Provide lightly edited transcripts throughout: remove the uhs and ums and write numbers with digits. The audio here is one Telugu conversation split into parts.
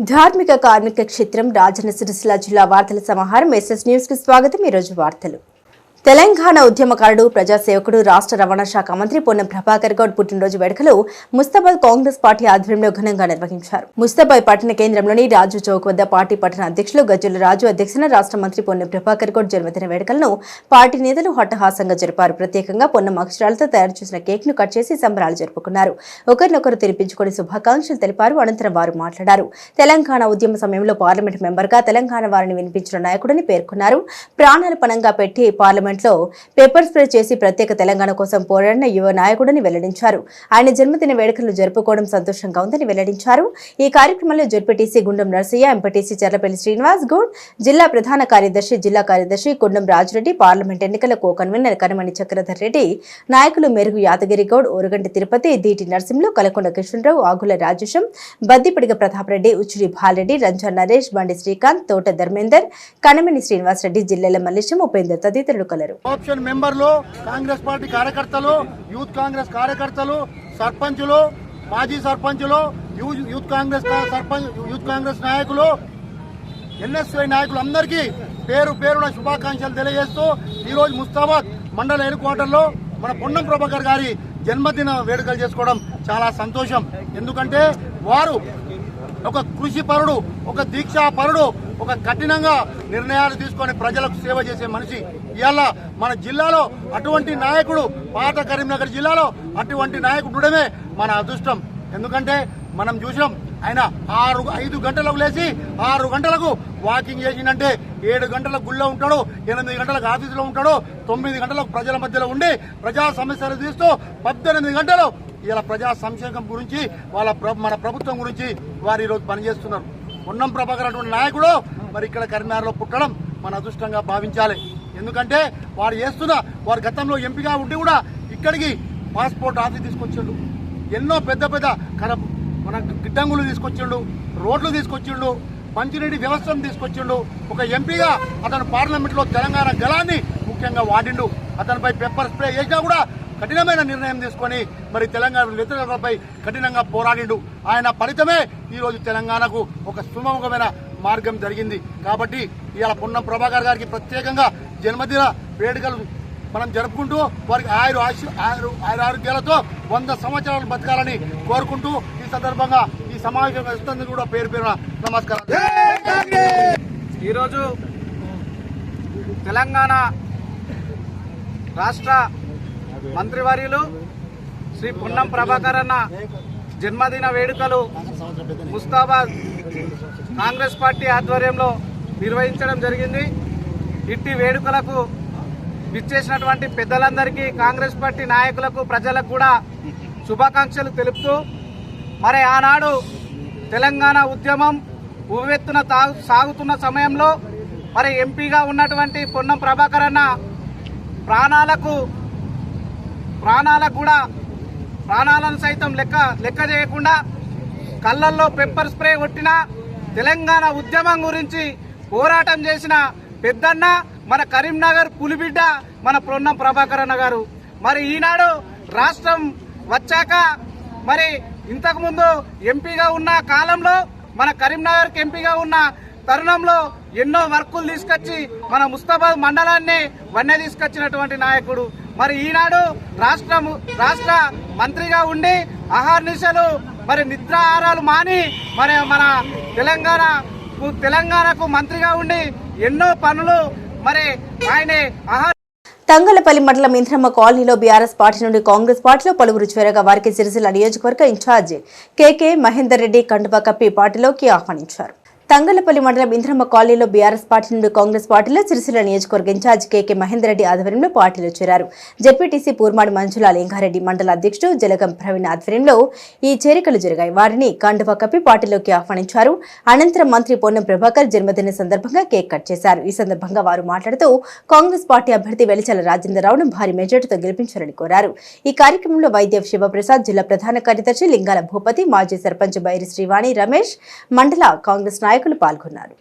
ధార్మిక కార్మిక క్షేత్రం రాజన్న సిరిసిల్ల జిల్లా వార్తల సమాహారం ఎస్ఎస్ న్యూస్ కి స్వాగతం। ఈ రోజు వార్తలు। తెలంగాణ ఉద్యమకారుడు ప్రజాసేవకుడు రాష్ట్ర రవాణా శాఖ మంత్రి పొన్నం ప్రభాకర్ గౌడ్ పుట్టినరోజు వేడుకలు ముస్తాబాద్ కాంగ్రెస్ పార్టీ ఆధ్వర్యంలో ఘనంగా నిర్వహించారు। ముస్తాబాద్ పట్టణ కేంద్రంలోని రాజు చౌక్ వద్ద పార్టీ పట్టణ అధ్యక్షులు గజ్జల రాజు అధ్యక్షతన రాష్ట్ర మంత్రి పొన్నం ప్రభాకర్ గౌడ్ జన్మదిన వేడుకలను పార్టీ నేతలు హట్టహాసంగా జరిపారు। ప్రత్యేకంగా పొన్నం అక్షరాలతో తయారు చేసిన కేక్ ను కట్ చేసి సంబరాలు జరుపుకున్నారు। ఒకరినొకరు తినిపించుకొని శుభాకాంక్షలు తెలిపారు। అనంతరం వారు మాట్లాడారు। తెలంగాణ ఉద్యమ సమయంలో పార్లమెంట్ మెంబర్ గా తెలంగాణ వారిని వినిపించిన నాయకుడని పేర్కొన్నారు। ప్రాణాలు పణంగా పెట్టి పార్లమెంట్ లో పేపర్ స్ప్రే చేసి ప్రత్యేక తెలంగాణ కోసం పోరాడిన యువ నాయకుడని వెల్లడించారు। ఆయన జన్మదిన వేడుకలు జరుపుకోవడం సంతోషంగా ఉందని వెల్లడించారు। ఈ కార్యక్రమంలో జెడ్పీటీసీ గుండం నర్సయ్య, ఎంపీటీసీ చర్లపల్లి శ్రీనివాస్ గౌడ్, జిల్లా ప్రధాన కార్యదర్శి జిల్లా కార్యదర్శి కుండం రాజరెడ్డి, పార్లమెంట్ ఎన్నికల కో కన్వీనర్ కనమణి చక్రధర్ రెడ్డి, నాయకులు మెరుగు యాదగిరి గౌడ్, ఓరుగంటి తిరుపతి, దీటి నరసింహులు, కలకొండ కృష్ణరావు, ఆగుల రాజేశం, బద్దిపిడిగ ప్రతాప్ రెడ్డి, ఉచ్చిడి బాలరెడ్డి, రంజా నరేష్, బండి శ్రీకాంత్, తోట ధర్మేందర్, కనమణి శ్రీనివాస్ రెడ్డి, జిల్లెల మల్లేశం, ఉపేందర్ తదితరులు కలరు। ఆప్షన్ మెంబర్లు, కాంగ్రెస్ పార్టీ కార్యకర్తలు, యూత్ కాంగ్రెస్ కార్యకర్తలు, సర్పంచులు, మాజీ సర్పంచులు, యూత్ కాంగ్రెస్ నాయకులు, ఎన్ఎస్ఐ నాయకులు అందరికీ పేరు పేరున శుభాకాంక్షలు తెలియజేస్తూ ఈరోజు ముస్తాబాద్ మండల హెడ్ క్వార్టర్లో మన పొన్నం ప్రభాకర్ గారి జన్మదిన వేడుకలు చేసుకోవడం చాలా సంతోషం। ఎందుకంటే వారు ఒక కృషి పరుడు, ఒక దీక్షా పరుడు, ఒక కఠినంగా నిర్ణయాలు తీసుకొని ప్రజలకు సేవ చేసే మనిషి। ఇవాళ మన జిల్లాలో అటువంటి నాయకుడు, పాత కరీంనగర్ జిల్లాలో అటువంటి నాయకుడు ఉండడమే మన అదృష్టం। ఎందుకంటే మనం చూసినాం, ఆయన 5 గంటలకు లేచి 6 గంటలకు వాకింగ్ చేసిందంటే 7 గంటలకు గుళ్ళో ఉంటాడు, 8 గంటలకు ఆఫీసులో ఉంటాడు, 9 గంటలకు ప్రజల మధ్యలో ఉండి ప్రజా సమస్యలు తీస్తూ 18 గంటలు ఇలా ప్రజా సంక్షేమం గురించి మన ప్రభుత్వం గురించి వారు ఈరోజు పనిచేస్తున్నారు। పొన్నం ప్రభాకర్ అటువంటి నాయకుడు మరి ఇక్కడ కరీంనగర్లో పుట్టడం మన అదృష్టంగా భావించాలి। ఎందుకంటే వారు గతంలో ఎంపీగా ఉండి కూడా ఇక్కడికి పాస్పోర్ట్ ఆఫీస్ తీసుకొచ్చిండు, ఎన్నో పెద్ద మన గిడ్డంగులు తీసుకొచ్చిండు, రోడ్లు తీసుకొచ్చిండు, మంచినీటి వ్యవస్థను తీసుకొచ్చిండు। ఒక ఎంపీగా అతను పార్లమెంట్లో తెలంగాణ గళాన్ని ముఖ్యంగా వాడిండు। అతనిపై పెప్పర్ స్ప్రే చేసినా కూడా కఠినమైన నిర్ణయం తీసుకొని మరి తెలంగాణ వ్యతిరేకతపై కఠినంగా పోరాడిండు। ఆయన ఫలితమే ఈరోజు తెలంగాణకు ఒక సుమముఖమైన మార్గం జరిగింది। కాబట్టి ఇవాళ పొన్నం ప్రభాకర్ గారికి ప్రత్యేకంగా జన్మదిన వేడుకలు మనం జరుపుకుంటూ వారికి ఆరోగ్యాలతో 100 సంవత్సరాలు బతకాలని కోరుకుంటూ ఈ సందర్భంగా ఈ సమావేశం ఇస్తుంది కూడా పేరు పేరున నమస్కారం। ఈరోజు తెలంగాణ రాష్ట్ర మంత్రివర్యులు శ్రీ పొన్నం ప్రభాకర్ అన్న జన్మదిన వేడుకలు ముస్తాబాద్ కాంగ్రెస్ పార్టీ ఆధ్వర్యంలో నిర్వహించడం జరిగింది। ఇట్టి వేడుకలకు విచ్చేసినటువంటి పెద్దలందరికీ, కాంగ్రెస్ పార్టీ నాయకులకు, ప్రజలకు కూడా శుభాకాంక్షలు తెలుపుతూ మరి ఆనాడు తెలంగాణ ఉద్యమం ఉవ్వెత్తున సాగుతున్న సమయంలో మరి ఎంపీగా ఉన్నటువంటి పొన్నం ప్రభాకర్ అన్న ప్రాణాలను సైతం లెక్క చేయకుండా కళ్ళల్లో పెప్పర్ స్ప్రే కొట్టిన తెలంగాణ ఉద్యమం గురించి పోరాటం చేసిన పెద్దన్న మన కరీంనగర్ పులిబిడ్డ మన పొన్నం ప్రభాకర్ అన్న గారు। మరి ఈనాడు రాష్ట్రం వచ్చాక మరి ఇంతకుముందు ఎంపీగా ఉన్న కాలంలో మన కరీంనగర్కి ఎంపీగా ఉన్న తరుణంలో ఎన్నో వర్కులు తీసుకొచ్చి మన ముస్తాబాద్ మండలాన్ని వన్నె తీసుకొచ్చినటువంటి నాయకుడు। మరి ఈనాడు రాష్ట్ర మంత్రిగా ఉండి అహర్నిశలు మరి నిద్రాహారాలు మాని మరి మన తెలంగాణకు మంత్రిగా ఉండి ఎన్నో పనులు మరి ఆయన తంగలపల్లి మండలం ఇంద్రమ్మ కాలనీలో బీఆర్ఎస్ పార్టీ నుండి కాంగ్రెస్ పార్టీలో పలువురు చేరగా వారికి సిరిసిల్ల నియోజకవర్గ ఇన్ఛార్జి కేకే మహేందర్ రెడ్డి కండువా కప్పి పార్టీలోకి ఆహ్వానించారు। తంగలపల్లి మండలం ఇంద్రమ్మ కాలనీలో బీఆర్ఎస్ పార్టీ నుండి కాంగ్రెస్ పార్టీలో సిరిసిల్ల నియోజకవర్గ ఇన్ఛార్జ్ కేకే మహేందర్ రెడ్డి ఆధ్వర్యంలో పార్టీలో చేరారు। జెడ్పీటీసీ పూర్మాడి మంజుల లింగారెడ్డి, మండల అధ్యక్షుడు జలగం ప్రవీణ్ ఆధ్వర్యంలో ఈ చేరికలు జరిగాయి। వారిని కండువా కప్పి పార్టీలోకి ఆహ్వానించారు। అనంతరం మంత్రి పొన్నం ప్రభాకర్ జన్మదిన సందర్భంగా కేక్ కట్ చేశారు। ఈ సందర్భంగా వారు మాట్లాడుతూ కాంగ్రెస్ పార్టీ అభ్యర్థి వెలిచల రాజేంద్రరావును భారీ మెజార్టీతో గెలిపించాలని కోరారు। ఈ కార్యక్రమంలో వైద్య శివప్రసాద్, జిల్లా ప్రధాన కార్యదర్శి లింగాల భూపతి, మాజీ సర్పంచ్ బైరి శ్రీవాణి రమేష్, మండల కాంగ్రెస్ నాయకులు పాల్గొన్నారు।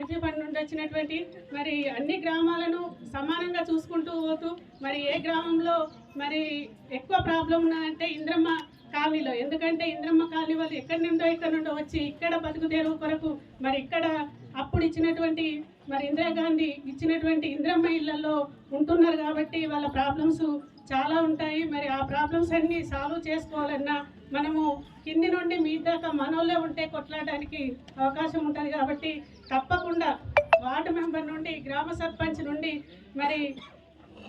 మరి అన్ని గ్రామాలను సమానంగా చూసుకుంటూ పోతూ మరి ఏ గ్రామంలో మరి ఎక్కువ ప్రాబ్లం ఉన్నదంటే ఇంద్రమ్మ కాలనీలో. ఎందుకంటే ఇంద్రమ్మ కాలనీ వాళ్ళు ఎక్కడి నుండో వచ్చి ఇక్కడ బతుకు తెరువు కొరకు మరి ఇక్కడ అప్పుడు ఇచ్చినటువంటి మరి ఇందిరాగాంధీ ఇచ్చినటువంటి ఇంద్రమ్మ ఇళ్లలో ఉంటున్నారు కాబట్టి వాళ్ళ ప్రాబ్లమ్స్ చాలా ఉంటాయి. మరి ఆ ప్రాబ్లమ్స్ అన్ని సాల్వ్ చేసుకోవాలన్నా మనము కింది నుండి మీ దాకా మనోళ్ళే ఉంటే కొట్లాడడానికి అవకాశం ఉంటుంది. కాబట్టి తప్పకుండా వార్డు మెంబర్ నుండి గ్రామ సర్పంచ్ నుండి మరి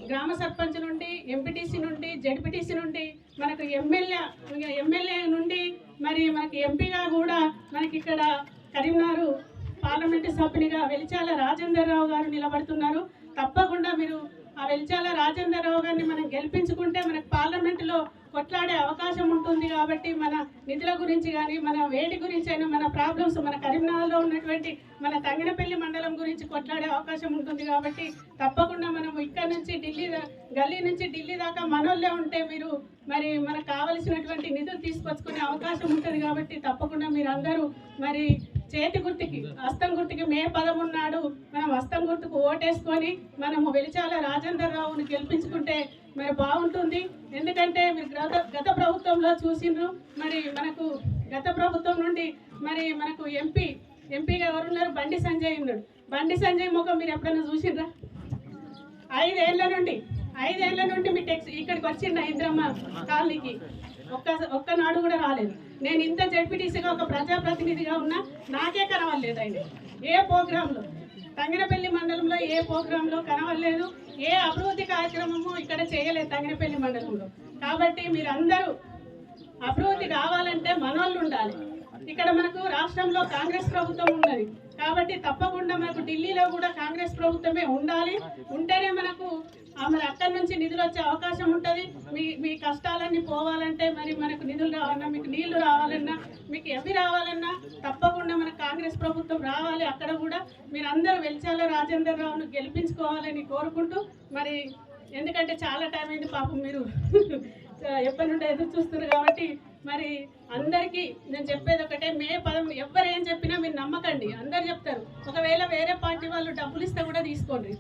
గ్రామ సర్పంచ్ నుండి ఎంపీటీసీ నుండి జడ్పీటీసీ నుండి మనకు ఎమ్మెల్యే నుండి మరి మనకి ఎంపీగా కూడా మనకి ఇక్కడ కరీంనగర్ పార్లమెంటు సభ్యునిగా వెలిచాల రాజేందర్ రావు గారు నిలబడుతున్నారు. తప్పకుండా మీరు ఆ వెలిచాల రాజేందర్ రావు గారిని మనం గెలిపించుకుంటే మనకు పార్లమెంటులో కొట్లాడే అవకాశం ఉంటుంది. కాబట్టి మన నిధుల గురించి కానీ మన వేడి గురించి అయినా మన ప్రాబ్లమ్స్ మన కరీంనగర్లో ఉన్నటువంటి మన తంగినపల్లి మండలం గురించి కొట్లాడే అవకాశం ఉంటుంది. కాబట్టి తప్పకుండా మనం ఇక్కడ నుంచి గల్లీ నుంచి ఢిల్లీ దాకా మనోళ్ళే ఉంటే మీరు మరి మనకు కావలసినటువంటి నిధులు తీసుకొచ్చుకునే అవకాశం ఉంటుంది. కాబట్టి తప్పకుండా మీరు అందరూ మరి చేతి గుర్తుకి హస్తం గుర్తుకి మే 13 నాడు మనం హస్తం గుర్తుకు ఓటేసుకొని మనము వెలిచాల రాజేందర్ రావుని గెలిపించుకుంటే మరి బాగుంటుంది. ఎందుకంటే మీరు గత ప్రభుత్వంలో చూసిండ్రు. మరి మనకు గత ప్రభుత్వం నుండి మరి మనకు ఎంపీగా ఎవరున్నారు? బండి సంజయ్ ఉన్నాడు. బండి సంజయ్ ముఖం మీరు ఎప్పుడైనా చూసిండ్రా? 5 ఏళ్ల నుండి మీ ఇక్కడికి వచ్చిండ ఇంద్రమ్మ కాలనీకి ఒక్కనాడు కూడా రాలేదు. నేను ఇంత జడ్పీటీసీగా ఒక ప్రజాప్రతినిధిగా ఉన్నా నాకే కనవలేదు. ఆయన ఏ ప్రోగ్రాంలో తంగినపల్లి మండలంలో ఏ ప్రోగ్రాంలో కనవలేదు. ఏ అభివృద్ధి కార్యక్రమము ఇక్కడ చేయలేదు తంగినపల్లి మండలంలో. కాబట్టి మీరందరూ అభివృద్ధి కావాలంటే మనోళ్ళు ఉండాలి. ఇక్కడ మనకు రాష్ట్రంలో కాంగ్రెస్ ప్రభుత్వం ఉన్నది కాబట్టి తప్పకుండా మనకు ఢిల్లీలో కూడా కాంగ్రెస్ ప్రభుత్వమే ఉండాలి. ఉంటేనే మనకు మరి అక్కడి నుంచి నిధులు వచ్చే అవకాశం ఉంటుంది. మీ కష్టాలన్నీ పోవాలంటే మరి మనకు నిధులు రావాలన్నా మీకు నీళ్లు రావాలన్నా మీకు ఎవి రావాలన్నా తప్పకుండా మనకు కాంగ్రెస్ ప్రభుత్వం రావాలి. అక్కడ కూడా మీరందరూ వెలిచాల రాజేందర్ రావును గెలిపించుకోవాలని కోరుకుంటూ మరి ఎందుకంటే చాలా టైం అయింది పాపం మీరు ఎప్పటి నుండి ఎదురు చూస్తున్నారు. కాబట్టి మరి అందరికీ నేను చెప్పేది ఒకటే, మే 13 ఎవరు ఏం చెప్పినా మీరు నమ్మకండి. అందరు చెప్తారు. ఒకవేళ వేరే పార్టీ వాళ్ళు డబ్బులు ఇస్తే కూడా తీసుకోండి.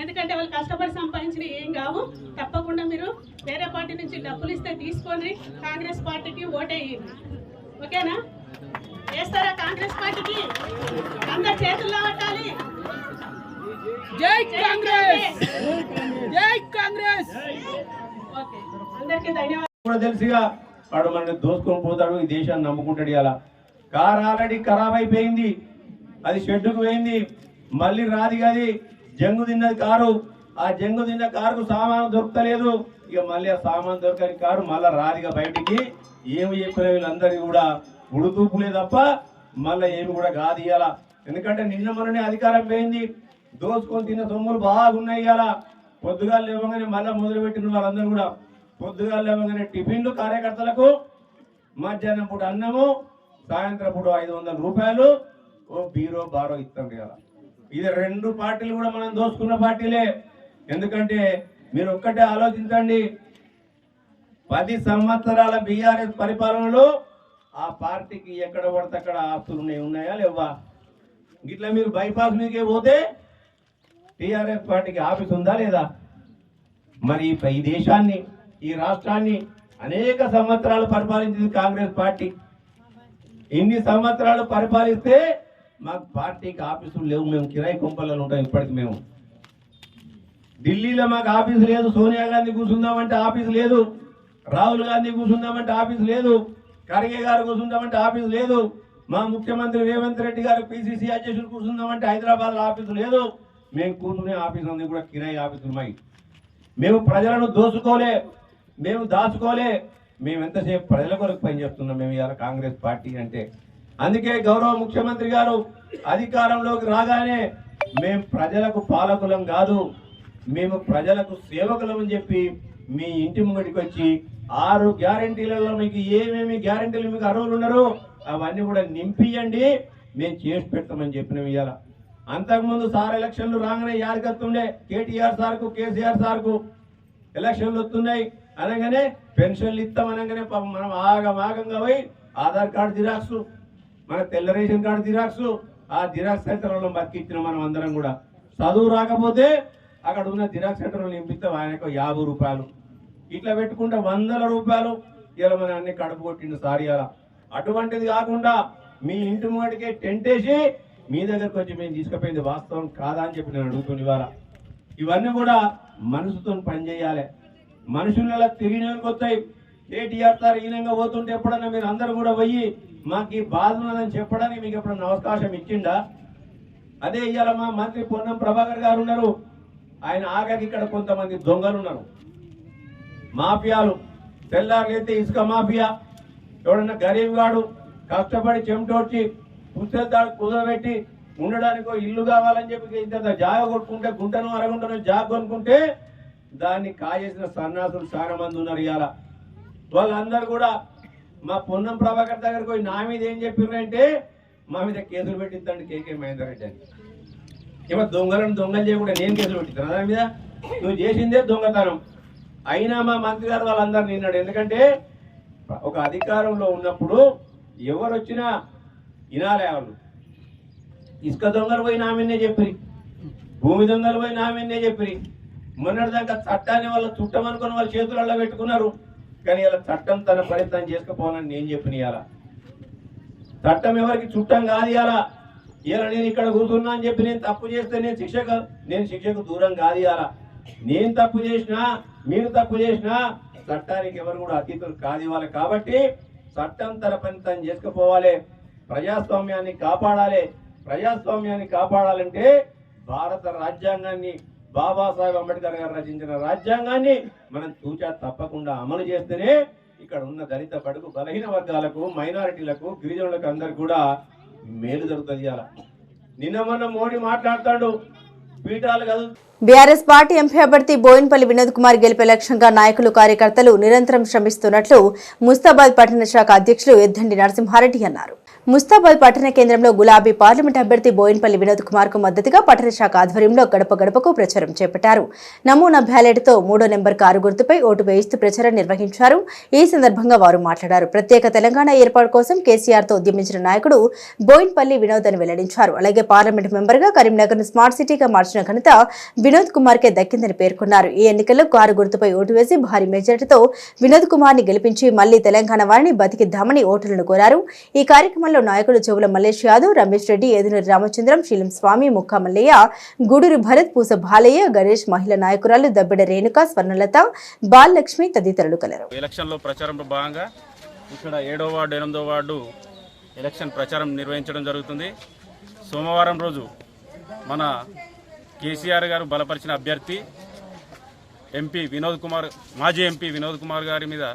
ఎందుకంటే వాళ్ళు కష్టపడి సంపాదించిన ఏం కావు. తప్పకుండా మీరు వేరే పార్టీ నుంచి డబ్బులు ఇస్తే తీసుకోండి. కాంగ్రెస్ పార్టీకి ఓటేయండి. ఓకేనా? వేస్తారా కాంగ్రెస్ పార్టీకి? అందరు చేతుల్లో పట్టాలి. జై కాంగ్రెస్, జై కాంగ్రెస్. ఓకే, అందరికీ ధన్యవాదాలు. కూడా తెలుసుగా వాడు మనల్ని దోసుకొని పోతాడు, ఈ దేశాన్ని నమ్ముకుంటాడు. ఇలా కారు ఆల్రెడీ ఖరాబ్ అయిపోయింది, అది షెడ్డుకు పోయింది, మళ్ళీ రాది కాదు. జంగు తిన్నది కారు, ఆ జంగు తిన్న కారుకు సామాను దొరకలేదు. ఇక మళ్ళీ ఆ సామాను దొరకని కారు మళ్ళీ రాదిగా బయటికి. ఏమి చెప్పిన వీళ్ళందరికీ కూడా ఉడుతూపులే తప్ప మళ్ళీ ఏమి కూడా కాదు ఇవాళ. ఎందుకంటే నిన్న మొన్ననే అధికారం పోయింది, దోసుకొని తిన్న సొమ్ములు బాగున్నాయి. ఇవాళ పొద్దుగా లేవగానే మళ్ళీ మొదలుపెట్టిన వాళ్ళందరూ కూడా పొద్దుగా లేవగానే టిఫిన్లు కార్యకర్తలకు, మధ్యాహ్నం పూట అన్నము, సాయంత్రం పూట 500 రూపాయలు ఓ బీరో బారో ఇస్తాం కదా. ఇది 2 పార్టీలు కూడా మనం దోసుకున్న పార్టీలే. ఎందుకంటే మీరు ఒక్కటే ఆలోచించండి, 10 సంవత్సరాల బీఆర్ఎస్ పరిపాలనలో ఆ పార్టీకి ఎక్కడ పడితే అక్కడ ఆస్తులు ఉన్నాయా లేవా? ఇట్లా మీరు బైపాస్ మీదకే పోతే టీఆర్ఎస్ పార్టీకి ఆఫీస్ ఉందా లేదా? మరి ఈ దేశాన్ని, ఈ రాష్ట్రాన్ని అనేక సంవత్సరాలు పరిపాలించింది కాంగ్రెస్ పార్టీ. ఇన్ని సంవత్సరాలు పరిపాలిస్తే మాకు పార్టీకి ఆఫీసులు లేవు, మేము కిరాయి కొంపలలో ఉంటాం. ఇప్పటికి మేము ఢిల్లీలో మాకు ఆఫీసు లేదు. సోనియా గాంధీ కూర్చుందామంటే ఆఫీసు లేదు, రాహుల్ గాంధీ కూర్చుందామంటే ఆఫీసు లేదు, ఖర్గే గారు కూర్చుందామంటే ఆఫీసు లేదు, మా ముఖ్యమంత్రి రేవంత్ రెడ్డి గారు పిసిసి అధ్యక్షుడు కూర్చుందామంటే హైదరాబాద్లో ఆఫీసు లేదు. మేము కూర్చునే ఆఫీసు ఉంది కూడా కిరాయి ఆఫీసులు ఉన్నాయి. మేము ప్రజలను దోచుకోలే, మేము దాచుకోలే, మేము ఎంతసేపు ప్రజల కొరకు పనిచేస్తున్నాం మేము ఇవాళ కాంగ్రెస్ పార్టీ అంటే. అందుకే గౌరవ ముఖ్యమంత్రి గారు అధికారంలోకి రాగానే మేము ప్రజలకు పాలకులం కాదు, మేము ప్రజలకు సేవకులం అని చెప్పి మీ ఇంటి ముంగడికి వచ్చి 6 గ్యారెంటీలలో మీకు ఏమేమి గ్యారెంటీలు మీకు అర్హులు ఉన్నారో అవన్నీ కూడా నింపియండి, మేము చేసి పెడతామని చెప్పినాం ఇవాళ. అంతకుముందు సార్ ఎలక్షన్లు రాగానే యాదగత్తుండే కేటీఆర్ సార్కు, కేసీఆర్ సార్కు ఎలక్షన్లు వస్తున్నాయి అనగానే పెన్షన్లు ఇస్తాం అనగానే మనం ఆగంగా పోయి ఆధార్ కార్డు జిరాక్స్, మన తెల్ల రేషన్ కార్డు జిరాక్స్, ఆ జిరాక్స్ సెంటర్లో బతికిచ్చిన మనం అందరం కూడా. చదువు రాకపోతే అక్కడ ఉన్న జిరాక్స్ సెంటర్లో నింపిస్తాం, ఆయనకు 50 రూపాయలు ఇట్లా పెట్టుకుంటే 100 రూపాయలు ఇలా మన అన్ని కడుపు కొట్టిండు సార్ ఇలా. అటువంటిది కాకుండా మీ ఇంటి ముంగడికే టెంట్ వేసి మీ దగ్గరకు వచ్చి మేము తీసుకుపోయింది వాస్తవం కాదా అని చెప్పి నేను అడుగుతుంది ఇవాళ. ఇవన్నీ కూడా మనసుతో పనిచేయాలి. మనుషులలో తిరిగినవి వస్తాయి. కేటీఆర్ సార్ ఈనంగా పోతుంటే ఎప్పుడన్నా మీరు అందరూ కూడా పోయి మాకు ఈ బాధ ఉన్నదని చెప్పడానికి మీకు ఎప్పుడన్నా అవకాశం ఇచ్చిండా? అదే ఇవాళ మా మంత్రి పొన్నం ప్రభాకర్ గారు ఉన్నారు. ఆయన ఆగాకి ఇక్కడ కొంతమంది దొంగలు ఉన్నారు, మాఫియాలు. తెల్లారులైతే ఇసుక మాఫియా, ఎవడన్నా గరీబ్ గాడు కష్టపడి చెమటోడ్చి పుస్తకాలు కుదరబెట్టి ఉండడానికి ఇల్లు కావాలని చెప్పి ఇంత జాగ కొట్టుకుంటే గుంటను అరగుంటను జాగ కొనుక్కుంటే దాన్ని కాజేసిన సన్నాసులు చాలా మంది ఉన్నారు ఇవాళ. వాళ్ళందరూ కూడా మా పొన్నం ప్రభాకర్ దగ్గరకు పోయి నా మీద ఏం చెప్పారంటే మా మీద కేసులు పెట్టిద్దండి కేకే మహేందర్ రెడ్డి అని. ఏమో దొంగలను దొంగలు చేయకుండా నేను కేసులు పెట్టిస్తాను దాని మీద? నువ్వు చేసిందే దొంగతనం. అయినా మా మంత్రి గారు వాళ్ళందరూ నిన్నాడు. ఎందుకంటే ఒక అధికారంలో ఉన్నప్పుడు ఎవరు వచ్చినా వినాలే. వాళ్ళు ఇసుక దొంగలు పోయి నా మీదనే చెప్పిరి, భూమి దొంగలు పోయి నా మీదనే చెప్పిరి. మొన్నటిదాకా చట్టాన్ని వాళ్ళు చుట్టమనుకుని వాళ్ళ చేతులలో పెట్టుకున్నారు. కానీ ఇలా చట్టం తన ప్రయత్నం చేసుకుపోవాలని నేను చెప్పిన ఇవాళ. చట్టం ఎవరికి చుట్టం కాదు ఇవాళ. ఇలా నేను ఇక్కడ కూర్చున్నా అని చెప్పి నేను తప్పు చేస్తే నేను శిక్షకు దూరం కాదు ఇవాళ. నేను తప్పు చేసినా మీరు తప్పు చేసినా చట్టానికి ఎవరు కూడా అతీతులు కాదు ఇవ్వాలి. కాబట్టి చట్టం తన పని తను చేసుకుపోవాలి. ప్రజాస్వామ్యాన్ని కాపాడాలి. ప్రజాస్వామ్యాన్ని కాపాడాలంటే భారత రాజ్యాంగాన్ని, బాబాసాహెబ్ అంబేద్కర్ గారు రచించిన రాజ్యాంగాన్ని మనం తూచా తప్పకుండా అమలు చేస్తేనే ఇక్కడ ఉన్న దళిత బడుగు బలహీన వర్గాలకు, మైనారిటీలకు, గిరిజనులకు అందరు కూడా మేలు జరుగుతుంది. అలా నిన్న మొన్న మోడీ మాట్లాడతాడు పీఠాలు కాదు. బీఆర్ఎస్ పార్టీ ఎంపీ అభ్యర్థి బోయిన్పల్లి వినోద్ కుమార్ గెలిపే లక్ష్యంగా నాయకులు, కార్యకర్తలు నిరంతరం శ్రమిస్తున్నట్లు ముస్తాబాద్ పట్టణ శాఖ అధ్యక్షులు ఎద్దండి నరసింహారెడ్డి అన్నారు. ముస్తాబాద్ పట్టణ కేంద్రంలో గులాబీ పార్లమెంట్ అభ్యర్థి బోయిన్పల్లి వినోద్ కుమార్ కు మద్దతుగా పట్టణ శాఖ ఆధ్వర్యంలో గడప గడపకు ప్రచారం చేపట్టారు. నమూనా బ్యాలెట్తో 3వ నెంబర్ కారు గుర్తుపై ఓటు వేయిస్తూ ప్రచారం నిర్వహించారు. ఈ సందర్భంగా వారు మాట్లాడారు. ప్రత్యేక తెలంగాణ ఏర్పాటు కోసం కేసీఆర్ తో ఉద్యమించిన నాయకుడు బోయిన్పల్లి వినోద్ అని వెల్లడించారు. అలాగే పార్లమెంట్ మెంబర్ గా కరీంనగర్ ను స్మార్ట్ సిటీగా మార్చిన ఘనత వినోద్ కుమార్ కే దక్కిందని పేర్కొన్నారు. ఈ ఎన్నికల్లో కారు గుర్తుపై ఓటు వేసి భారీ మెజార్టీతో వినోద్ కుమార్ ని గెలిపించి మళ్లీ తెలంగాణ వారిని బతికిద్దామని ఓటర్లను కోరారు. ఈ కార్యక్రమంలో నాయకులు చెవుల మల్లేష్ యాదవ్, రమేష్ రెడ్డి, ఏదునూరి రామచంద్రం, శీలం స్వామి, ముక్కా మల్లయ్య, గూడూరి భరత్, పూస బాలయ్య, గణేష్, మహిళా నాయకురాలు దబ్బెడ రేణుక, స్వర్ణలత, బాలలక్ష్మి తదితరులు కలరు. ఎలక్షన్లో ప్రచారంలో భాగంగా ఇక్కడ 7వ వార్డు 8వ వార్డు ఎలక్షన్ ప్రచారం నిర్వహించడం జరుగుతుంది. సోమవారం రోజు మన కేసీఆర్ గారు బలపరిచిన అభ్యర్థి ఎంపీ వినోద్ కుమార్, మాజీ ఎంపీ వినోద్ కుమార్ గారి మీద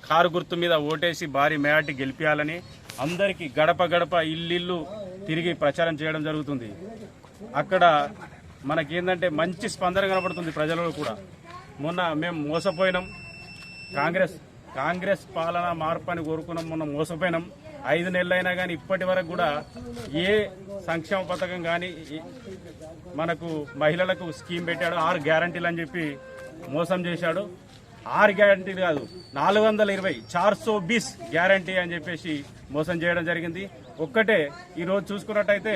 కారు గుర్తు మీద ఓటేసి భారీ మేయాటి గెలిపించాలని అందరికీ గడప గడప ఇల్లు తిరిగి ప్రచారం చేయడం జరుగుతుంది. అక్కడ మనకేందంటే మంచి స్పందన కనబడుతుంది ప్రజలలో కూడా. మొన్న మేము మోసపోయినాం, కాంగ్రెస్ పాలన మార్పు అని కోరుకున్నాం, మొన్న మోసపోయినాం. 5 నెలలైనా కానీ ఇప్పటి వరకు కూడా ఏ సంక్షేమ పథకం కానీ మనకు మహిళలకు స్కీమ్ పెట్టాడు. 6 గ్యారంటీలు అని చెప్పి మోసం చేశాడు. 6 గ్యారంటీలు కాదు, 420 420 గ్యారంటీ అని చెప్పేసి మోసం చేయడం జరిగింది. ఒక్కటే ఈరోజు చూసుకున్నట్టయితే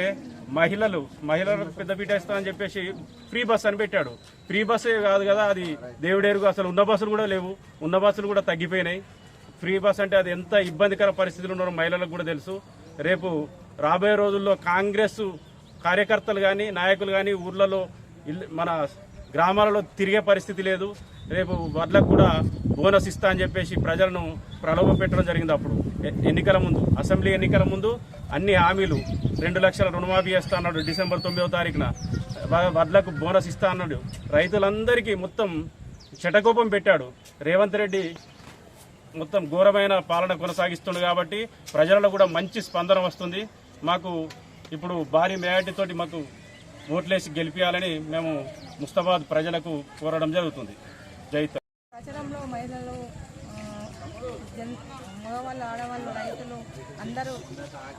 మహిళలకు పెద్ద పీటేస్తామని చెప్పేసి ఫ్రీ బస్ అని పెట్టాడు. ఫ్రీ బస్సే కాదు కదా, అది దేవుడేరుగు. అసలు ఉన్న బస్సులు కూడా లేవు, ఉన్న బస్సులు కూడా తగ్గిపోయినాయి. ఫ్రీ బస్ అంటే అది ఎంత ఇబ్బందికర పరిస్థితులు ఉన్నారో మహిళలకు కూడా తెలుసు. రేపు రాబోయే రోజుల్లో కాంగ్రెస్ కార్యకర్తలు కానీ నాయకులు కానీ ఊర్లలో మన గ్రామాలలో తిరిగే పరిస్థితి లేదు. రేపు వడ్లకు కూడా బోనస్ ఇస్తా అని చెప్పేసి ప్రజలను ప్రలోభ పెట్టడం జరిగింది. అప్పుడు ఎన్నికల ముందు, అసెంబ్లీ ఎన్నికల ముందు అన్ని హామీలు 2 లక్షల రుణమాఫీ చేస్తా అన్నాడు. డిసెంబర్ 9వ తారీఖున వడ్లకు బోనస్ ఇస్తా అన్నాడు. రైతులందరికీ మొత్తం చెటకోపం పెట్టాడు. రేవంత్ రెడ్డి మొత్తం ఘోరమైన పాలన కొనసాగిస్తుండు కాబట్టి ప్రజలలో కూడా మంచి స్పందన వస్తుంది. మాకు ఇప్పుడు భారీ మెజారిటీతోటి మాకు ఓట్లేసి గెలిపించాలని మేము ముస్తాబాద్ ప్రజలకు కోరడం జరుగుతుంది. జై తెలంగాణ. ప్రచారంలో మహిళలు, మగవాళ్ళు, ఆడవాళ్ళు, రైతులు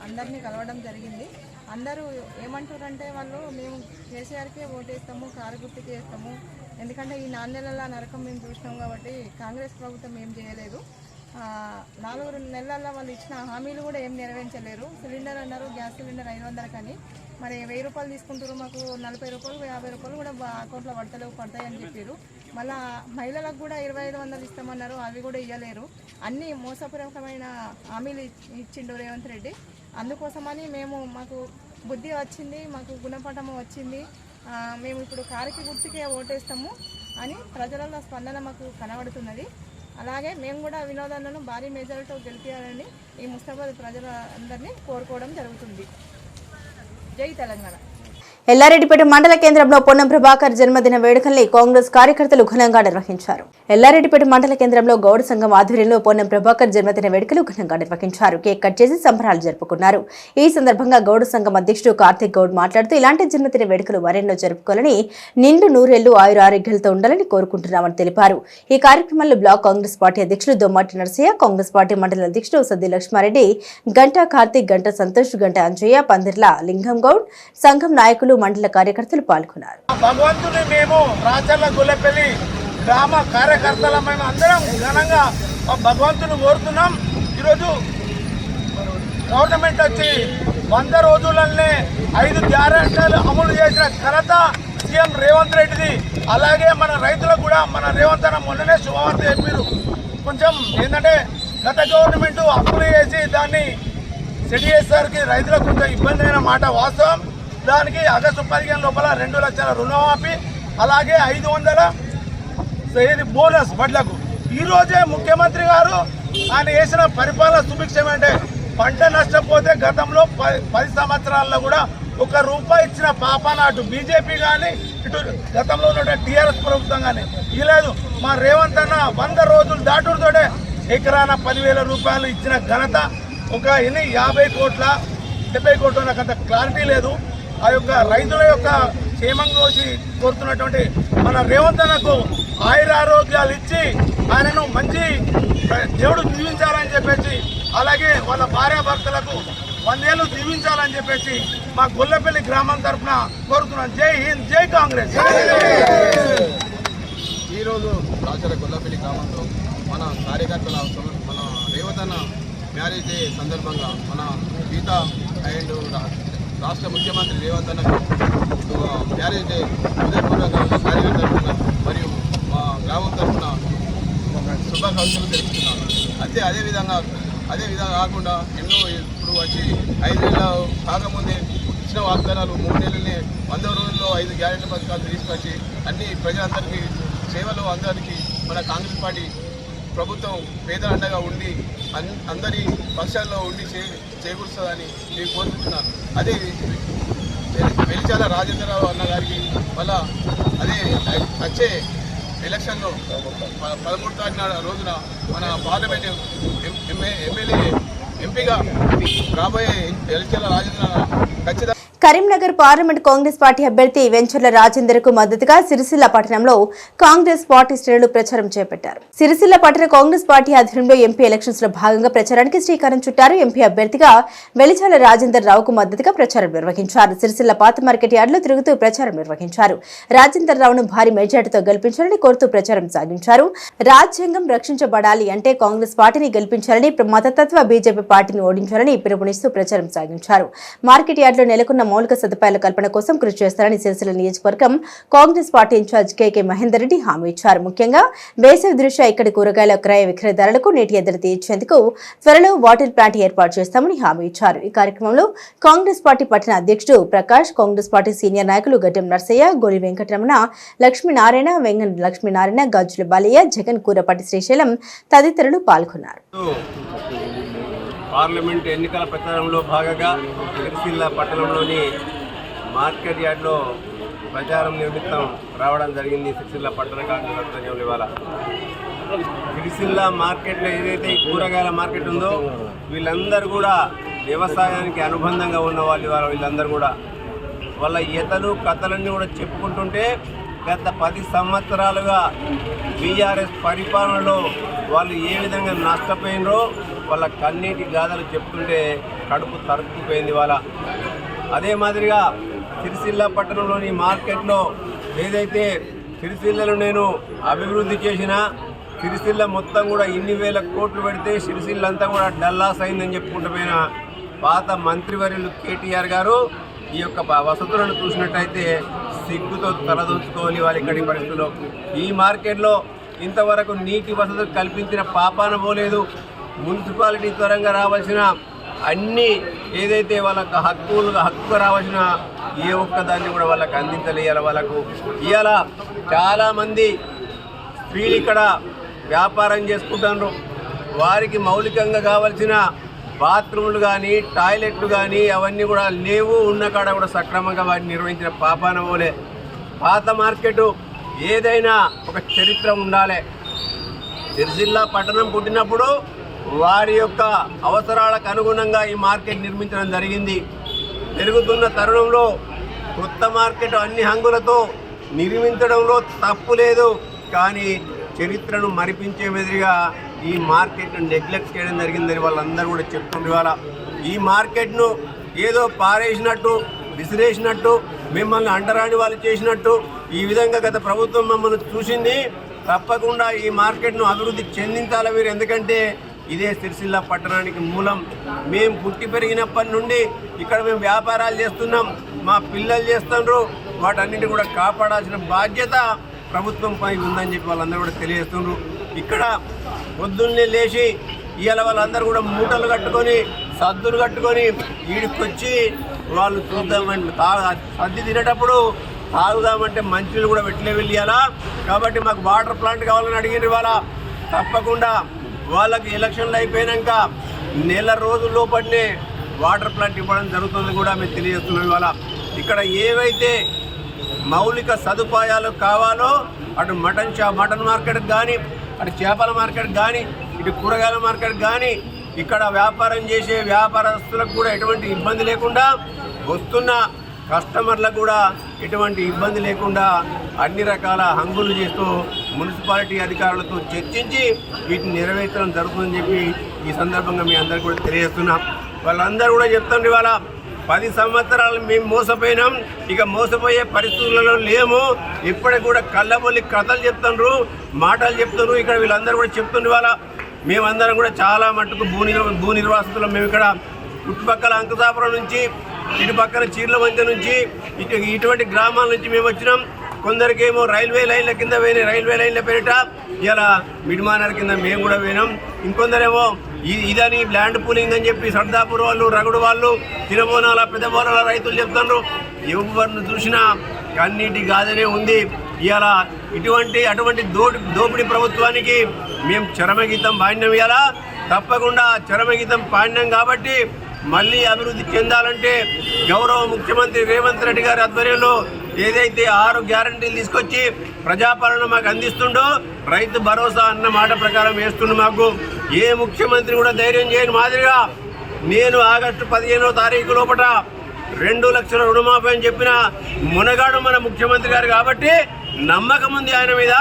అందరినీ కలవడం జరిగింది. అందరూ ఏమంటారంటే వాళ్ళు మేము కేసీఆర్కే ఓటేస్తాము, కారు గుర్తుకే వేస్తాము. ఎందుకంటే ఈ 4 నెలల నరకం మేము చూసినాం కాబట్టి కాంగ్రెస్ ప్రభుత్వం ఏం చేయలేదు. 4 నెలల్లో వాళ్ళు ఇచ్చిన హామీలు కూడా ఏం నెరవేర్చలేరు. సిలిండర్ అన్నారు, గ్యాస్ సిలిండర్ 500 కానీ మరి 1000 రూపాయలు తీసుకుంటారు, మాకు 40 రూపాయలు 50 రూపాయలు కూడా అకౌంట్లో పడతాయని చెప్పారు. మళ్ళీ మహిళలకు కూడా 2500 ఇస్తామన్నారు, అవి కూడా ఇవ్వలేరు. అన్నీ మోసపూర్వకమైన హామీలు ఇచ్చిండు రేవంత్ రెడ్డి. అందుకోసమని మాకు బుద్ధి వచ్చింది, మాకు గుణపాఠం వచ్చింది, మేము ఇప్పుడు కారికి గుర్తుకే ఓటేస్తాము అని ప్రజలలో స్పందన మాకు కనబడుతున్నది. అలాగే మేము కూడా వినోదాలను భారీ మెజారిటీతో గెలిపించాలని ఈ ముస్తాబాద్ ప్రజలందరినీ కోరుకోవడం జరుగుతుంది. జై తెలంగాణ. ఎల్లారెడ్డిపేట మండల కేంద్రంలో పొన్నం ప్రభాకర్ జన్మదిన వేడుకల్ని కాంగ్రెస్ కార్యకర్తలు ఘనంగా నిర్వహించారు. ఎల్లారెడ్డిపేట మండల కేంద్రంలో గౌడ సంఘం ఆధ్వర్యంలో పొన్నం ప్రభాకర్ జన్మదిన వేడుకలు ఘనంగా నిర్వహించారు. కేక్ కట్ చేసి సంబరాలు జరుపుకున్నారు. ఈ సందర్భంగా గౌడ సంఘం అధ్యక్షుడు కార్తిక్ గౌడ్ మాట్లాడుతూ ఇలాంటి జన్మదిన వేడుకలు మరెన్నో జరుపుకోవాలని, నిండు నూరేళ్లు ఆయురారోగ్యాలతో ఉండాలని కోరుకుంటున్నామని తెలిపారు. ఈ కార్యక్రమంలో బ్లాక్ కాంగ్రెస్ పార్టీ అధ్యక్షుడు దొమ్మాటి నరసయ్య, కాంగ్రెస్ పార్టీ మండల అధ్యక్షుడు సద్ది లక్ష్మారెడ్డి, గంటా కార్తిక్, గంటా సంతోష్, గంటా అంజయ్య, పందిర్ల లింగం గౌడ్, సంఘం నాయకులు, మండల కార్యకర్తలు పాల్గొన్నారు. భగవంతుని మేము రాచర్ల గుల్లపల్లి గ్రామ కార్యకర్తల మేము అందరం ఘనంగా భగవంతుని కోరుతున్నాం. ఈరోజు గవర్నమెంట్ వచ్చి 100 రోజులనే 5 గ్యారెంటీలు అమలు చేసిన ఘనత సీఎం రేవంత్ రెడ్డిది. అలాగే మన రైతులకు కూడా మన రేవంత్ అన్న మొన్ననే శుభవార్త చెప్పారు. కొంచెం ఏంటంటే గత గవర్నమెంట్ అప్పులు చేసి దాన్ని సెట్ చేసేసరికి రైతులకు కొంచెం ఇబ్బంది అయిన మాట వాస్తవం. దానికి ఆగస్టు 15 లోపల 2 లక్షల రుణమాఫీ, అలాగే 500 బోనస్ వడ్లకు. ఈరోజే ముఖ్యమంత్రి గారు ఆయన చేసిన పరిపాలన సుభిక్షమంటే పంట నష్టపోతే గతంలో 10 సంవత్సరాల్లో కూడా ₹1 ఇచ్చిన పాపాన అటు బీజేపీ కానీ ఇటు గతంలో ఉన్న టీఆర్ఎస్ ప్రభుత్వం కానీ ఇలేదు. మా రేవంత్ అన్న 100 రోజులు దాటుతోటే ఎకరాన 10,000 రూపాయలు ఇచ్చిన ఘనత. ఒక 50 కోట్ల 70 కోట్ల నాకు అంత క్లారిటీ లేదు. ఆ యొక్క రైతుల యొక్క క్షేమం కోసి కోరుతున్నటువంటి మన రేవంత్ అన్నకు ఆయురారోగ్యాలు ఇచ్చి ఆయనను మంచి దేవుడు దీవించాలని చెప్పేసి, అలాగే వాళ్ళ భార్యాభర్తలకు 100 ఏళ్ళు దీవించాలని చెప్పేసి మా గొల్లపల్లి గ్రామం తరఫున కోరుతున్నాను. జై హింద్, జై కాంగ్రెస్. ఈరోజు రాచర్ల గొల్లపల్లి గ్రామంలో మన కార్యకర్తల మన రేవంత్ అన్న మ్యారేజ్ డే సందర్భంగా మన గీత అండ్ రాష్ట్ర ముఖ్యమంత్రి రేవంత్ అన్నకు మ్యారేజ్ డే హృదయపూర్వక కార్యకర్తల తరఫున మరియు మా గ్రామం తరఫున శుభాకాంక్షలు తెలుపుతున్నాను. అదే విధంగా కాకుండా ఎన్నో ఇప్పుడు వచ్చి 5 నెలలు కాకముందే ఇచ్చిన వాగ్దానాలు 3 నెలలనే 100 రోజుల్లో 5 గ్యారెంటీ పథకాలు తీసుకొచ్చి అన్ని ప్రజలందరికీ సేవలు అందరికీ మన కాంగ్రెస్ పార్టీ ప్రభుత్వం పేద అండగా ఉండి అందరి పక్షాల్లో ఉండి చేకూరుస్తుందని నేను కోరుకుంటున్నాను. అదే వెలిచాల రాజేంద్రరావు అన్న గారికి వల్ల అదే వచ్చే ఎలక్షన్లో 13వ తారీఖు రోజున మన పార్లమెంట్ ఎమ్మెల్యే ఎంపీగా రాబోయే వెలిచాల రాజేంద్ర ఖచ్చితంగా. కరీంనగర్ పార్లమెంట్ కాంగ్రెస్ పార్టీ అభ్యర్థి వెంచర్ల రాజేందర్ కు మద్దతుగా సిరిసిల్ల పట్టణంలో కాంగ్రెస్ పార్టీ శ్రేణులు ప్రచారం చేపట్టారు. సిరిసిల్ల పట్టణ కాంగ్రెస్ పార్టీ ఆధ్వర్యంలో ఎంపీ ఎలక్షన్స్ లో భాగంగా ప్రచారానికి శ్రీకారం చుట్టారు. ఎంపీ అభ్యర్థిగా వెలిచాల రాజేందర్ రావుకు మద్దతుగా ప్రచారం నిర్వహించారు. సిరిసిల్ల పాత మార్కెట్ యార్డులో తిరుగుతూ ప్రచారం నిర్వహించారు. రాజేందర్ రావును భారీ మెజార్టీతో గెలిపించాలని కోరుతూ ప్రచారం సాగించారు. రాజ్యాంగం రక్షించబడాలి అంటే కాంగ్రెస్ పార్టీని గెలిపించాలని, మతతత్వ బీజేపీ పార్టీని ఓడించాలని పిలుపునిస్తూ ప్రచారం సాగించారు. మార్కెట్ యార్డులో నెలకొన్న మౌలిక సదుపాయాల కల్పన కోసం కృషి చేస్తారని సిరిసిల్ల నియోజకవర్గం కాంగ్రెస్ పార్టీ ఇన్ఛార్జ్ కేకే మహేందర్ రెడ్డి హామీ ఇచ్చారు. ముఖ్యంగా వేసవి దృష్ట్యా ఇక్కడి కూరగాయల క్రయ విక్రయదారులకు నీటి ఎద్దడి తీర్చేందుకు త్వరలో వాటర్ ప్లాంట్ ఏర్పాటు చేస్తామని హామీ ఇచ్చారు. ఈ కార్యక్రమంలో కాంగ్రెస్ పార్టీ పట్టణ అధ్యక్షుడు ప్రకాష్, కాంగ్రెస్ పార్టీ సీనియర్ నాయకులు గడ్డం నర్సయ్య, గోలి వెంకటరమణ, లక్ష్మీనారాయణ, వెంగన్ లక్ష్మీనారాయణ, గజ్జుల బాలయ్య, జగన్ కూరపాటి శ్రీశైలం తదితరులు పాల్గొన్నారు. పార్లమెంట్ ఎన్నికల ప్రచారంలో భాగంగా సిరిసిల్ల పట్టణంలోని మార్కెట్ యార్డ్లో ప్రచారం నిమిత్తం రావడం జరిగింది. సిరిసిల్ల పట్టణ కాంగ్రెస్ ఆధ్వర్యంలో ఇవాళ సిరిసిల్ల మార్కెట్లో ఏదైతే ఈ కూరగాయల మార్కెట్ ఉందో వీళ్ళందరూ కూడా వ్యవసాయానికి అనుబంధంగా ఉన్న వాళ్ళు ఇవాళ వీళ్ళందరూ కూడా వాళ్ళ ఈతలు కథలన్నీ కూడా చెప్పుకుంటుంటే గత 10 సంవత్సరాలుగా బీఆర్ఎస్ పరిపాలనలో వాళ్ళు ఏ విధంగా నష్టపోయినరో వాళ్ళ కన్నీటి గాథలు చెప్తుంటే కడుపు తరుక్కుపోయింది వాళ్ళ. అదే మాదిరిగా సిరిసిల్ల పట్టణంలోని మార్కెట్లో ఏదైతే సిరిసిల్లను నేను అభివృద్ధి చేసిన సిరిసిల్ల మొత్తం కూడా ఇన్ని వేల కోట్లు పెడితే సిరిసిల్ల అంతా కూడా డల్లాస్ అయిందని చెప్పుకుంటుపోయిన పాత మంత్రివర్యులు కేటీఆర్ గారు ఈ యొక్క వసతులను చూసినట్టయితే సిగ్గుతో తలదూచుకోవాలి వాళ్ళు ఇక్కడి పరిస్థితుల్లో. ఈ మార్కెట్లో ఇంతవరకు నీటి వసతులు కల్పించిన పాపాన పోలేదు. మున్సిపాలిటీ త్వరగా రావాల్సిన అన్ని ఏదైతే వాళ్ళకు హక్కుగా రావాల్సిన ఏ ఒక్కదాన్ని కూడా వాళ్ళకి అందించలేయాలి. వాళ్ళకు ఇవాళ చాలామంది స్త్రీలు ఇక్కడ వ్యాపారం చేసుకుంటున్నారు. వారికి మౌలికంగా కావాల్సిన బాత్రూమ్లు కానీ టాయిలెట్లు కానీ అవన్నీ కూడా లేవు. ఉన్న కాడ కూడా సక్రమంగా వాటిని నిర్వహించిన పాపాన పోలే. పాత మార్కెట్ ఏదైనా ఒక చరిత్ర ఉండాలి. సిరిసిల్ల పట్టణం పుట్టినప్పుడు వారి యొక్క అవసరాలకు అనుగుణంగా ఈ మార్కెట్ నిర్మించడం జరిగింది. పెరుగుతున్న తరుణంలో కొత్త మార్కెట్ అన్ని హంగులతో నిర్మించడంలో తప్పు లేదు. కానీ చరిత్రను మరిపించే విధంగా ఈ మార్కెట్ను నెగ్లెక్ట్ చేయడం జరిగిందని వాళ్ళందరూ కూడా చెప్తుండే. వాళ్ళ ఈ మార్కెట్ను ఏదో పారేసినట్టు విసిరేసినట్టు మిమ్మల్ని అంటరాని వాళ్ళు చేసినట్టు ఈ విధంగా గత ప్రభుత్వం మమ్మల్ని చూసింది. తప్పకుండా ఈ మార్కెట్ను అభివృద్ధి చెందించాలి మీరు. ఎందుకంటే ఇదే సిరిసిల్ల పట్టణానికి మూలం. మేము పుట్టి పెరిగినప్పటి నుండి ఇక్కడ మేము వ్యాపారాలు చేస్తున్నాం, మా పిల్లలు చేస్తున్నారు. వాటన్నింటి కూడా కాపాడాల్సిన బాధ్యత ప్రభుత్వంపై ఉందని చెప్పి వాళ్ళందరూ కూడా తెలియజేస్తున్నారు. ఇక్కడ పొద్దున్నే లేచి ఇవాళ వాళ్ళందరూ కూడా మూటలు కట్టుకొని సద్దులు కట్టుకొని ఈడికొచ్చి వాళ్ళు చూద్దామంటే సర్ది తినేటప్పుడు తాగుదామంటే మంచినీళ్ళు కూడా పెట్టలే వెళ్ళాలా. కాబట్టి మాకు వాటర్ ప్లాంట్ కావాలని అడిగిన వాళ్ళ తప్పకుండా వాళ్ళకి ఎలక్షన్లు అయిపోయాక నెల రోజుల్లోపటినే వాటర్ ప్లాంట్ ఇవ్వడం జరుగుతుంది కూడా మేము తెలియజేస్తున్నాం. ఇవాళ ఇక్కడ ఏవైతే మౌలిక సదుపాయాలు కావాలో అటు మటన్ మార్కెట్ కానీ, అటు చేపల మార్కెట్ కానీ, ఇటు కూరగాయల మార్కెట్ కానీ ఇక్కడ వ్యాపారం చేసే వ్యాపారస్తులకు కూడా ఎటువంటి ఇబ్బంది లేకుండా, వస్తున్న కస్టమర్లకు కూడా ఎటువంటి ఇబ్బంది లేకుండా అన్ని రకాల హంగులు చేస్తూ మున్సిపాలిటీ అధికారులతో చర్చించి వీటిని నెరవేర్చడం జరుగుతుందని చెప్పి ఈ సందర్భంగా మీ అందరికీ కూడా తెలియజేస్తున్నాం. వాళ్ళందరూ కూడా చెప్తుండే ఇవాళ 10 సంవత్సరాలు మేము మోసపోయినాం, ఇక మోసపోయే పరిస్థితులలో లేము. ఇప్పటికి కూడా కళ్ళబొల్లి కథలు చెప్తున్నారు, మాటలు చెప్తున్నారు. ఇక్కడ వీళ్ళందరూ కూడా చెప్తుండే వాళ్ళ మేమందరం కూడా చాలా మట్టుకు భూ నిర్వాసితులం. మేము ఇక్కడ చుట్టుపక్కల అంకసాపురం నుంచి, ఇటు పక్కన చీర్ల వంచ నుంచి, ఇటువంటి గ్రామాల నుంచి మేము వచ్చినాం. కొందరికేమో రైల్వే లైన్ల కింద పోయినాయి, రైల్వే లైన్ల పేరిట ఇలా మిడ్మానర్ కింద మేము కూడా పోయినాం. ఇంకొందరేమో ఇదని ల్యాండ్ పూలింగ్ అని చెప్పి సర్దాపూర్ వాళ్ళు, రగుడు వాళ్ళు, తిరుబోనాల పెద్ద బోనాల రైతులు చెప్తున్నారు. ఎవరిని చూసినా కన్నీటి గాథనే ఉంది. ఇలా అటువంటి దోపిడీ ప్రభుత్వానికి మేము చరమగీతం పాడినాం. ఇలా తప్పకుండా చరమగీతం పాడినాం. కాబట్టి మళ్ళీ అభివృద్ధి చెందాలంటే గౌరవ ముఖ్యమంత్రి రేవంత్ రెడ్డి గారి ఆధ్వర్యంలో ఏదైతే 6 గ్యారంటీలు తీసుకొచ్చి ప్రజాపాలన మాకు అందిస్తుండో, రైతు భరోసా అన్న మాట ప్రకారం వేస్తుండు. మాకు ఏ ముఖ్యమంత్రి కూడా ధైర్యం చేయని మాదిరిగా నేను ఆగస్టు 15వ తారీఖు లోపల 2 లక్షల రుణమాఫీ అని చెప్పిన మునగాడు మన ముఖ్యమంత్రి గారు. కాబట్టి నమ్మకం ఉంది ఆయన మీద.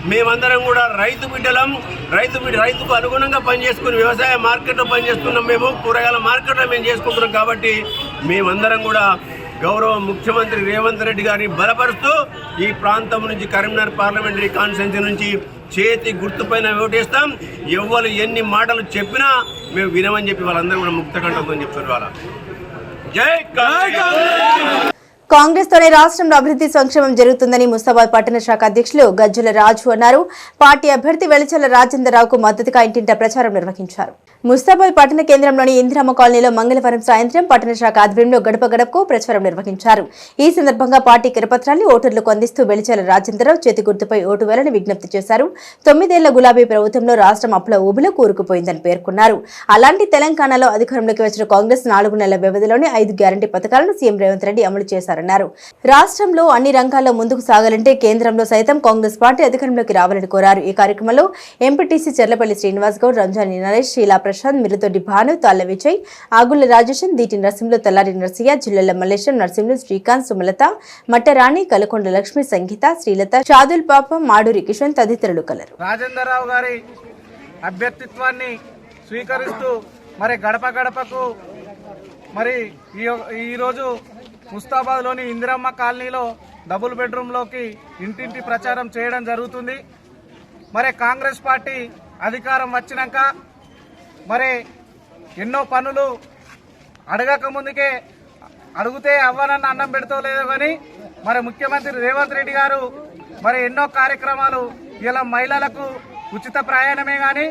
మేమందరం కూడా రైతు బిడ్డలం, రైతుకు అనుగుణంగా పనిచేసుకుని వ్యవసాయ మార్కెట్లో పనిచేస్తున్నాం. మేము కూరగాయల మార్కెట్లో మేము చేసుకుంటున్నాం. కాబట్టి మేమందరం కూడా గౌరవ ముఖ్యమంత్రి రేవంత్ రెడ్డి గారిని బలపరుస్తూ ఈ ప్రాంతం నుంచి కరీంనగర్ పార్లమెంటరీ కాన్స్టిట్యున్సీ నుంచి చేతి గుర్తుపైన ఓటేస్తాం. ఎవ్వరు ఎన్ని మాటలు చెప్పినా మేము వినమని చెప్పి వాళ్ళందరూ కూడా ముక్తకంఠంతో చెప్తారు. వాళ్ళ జై కాంగ్రెస్. కాంగ్రెస్ తోనే రాష్ట్రంలో అభివృద్ధి సంక్షేమం జరుగుతుందని ముస్తాబాద్ పట్టణ శాఖ అధ్యక్షులు గజ్జుల రాజు అన్నారు. పార్టీ అభ్యర్థి వెలిచల రాజేంద్రరావుకు మద్దతుగా ఇంటింటా ప్రచారం నిర్వహించారు. ముస్తాబాద్ పట్టణ కేంద్రంలోని ఇందిరమ్మ కాలనీలో మంగళవారం సాయంత్రం పట్టణ శాఖ ఆధ్వర్యంలో గడప గడపకు ప్రచారం నిర్వహించారు. ఈ సందర్భంగా పార్టీ కరపత్రాన్ని ఓటర్లకు అందిస్తూ వెలిచల రాజేంద్రరావు చేతి గుర్తుపై ఓటు వేయాలని విజ్ఞప్తి చేశారు. 9 ఏళ్ల గులాబీ ప్రభుత్వంలో రాష్ట్రం అప్పుల ఊబిలో కూరుకుపోయిందని పేర్కొన్నారు. అలాంటి తెలంగాణలో అధికారంలోకి వచ్చిన కాంగ్రెస్ 4 నెలల వ్యవధిలోనే 5 గ్యారంటీ పథకాలను సీఎం రేవంత్ రెడ్డి అమలు చేశారు. రాష్ట్రంలో అన్ని రంగాల్లో ముందుకు సాగాలంటే కేంద్రంలో సైతం కాంగ్రెస్ పార్టీ అధికారంలోకి రావాలని కోరారు. ఈ కార్యక్రమంలో ఎంపీటీసీ చెర్లపల్లి శ్రీనివాస్ గౌడ్, రంజాని నరేష్, శీలా ప్రశాంత్, మిరుతొడ్డి భాను, తాళ్ల విజయ్, ఆగుళ్ల రాజేశం, దీటి నరసింహులు, తల్లారి నర్సయ్య, జిల్లెల మల్లేశం, నరసింహులు, శ్రీకాంత్, సుమలత, మట్టరాణి, కలకొండ లక్ష్మి, సంగీత, శ్రీలత, షాదుల్ పాప, మాడూరి కిషన్ తదితరులు కలరు. రాజేంద్రరావు గారి అభ్యర్థిత్వాన్ని స్వీకరిస్తూ మరి గడప గడపకు మరి ఈరోజు ముస్తాబాద్లోని ఇందిరమ్మ కాలనీలో డబుల్ బెడ్రూమ్లోకి ఇంటింటి ప్రచారం చేయడం జరుగుతుంది. మరి కాంగ్రెస్ పార్టీ అధికారం వచ్చినాక మరి ఎన్నో పనులు అడగక ముందుకే అడిగితే అవ్వనన్న అన్నం పెడతో లేదో కానీ మరి ముఖ్యమంత్రి రేవంత్ రెడ్డి గారు మరి ఎన్నో కార్యక్రమాలు ఇలా మహిళలకు ఉచిత ప్రయాణమే కానీ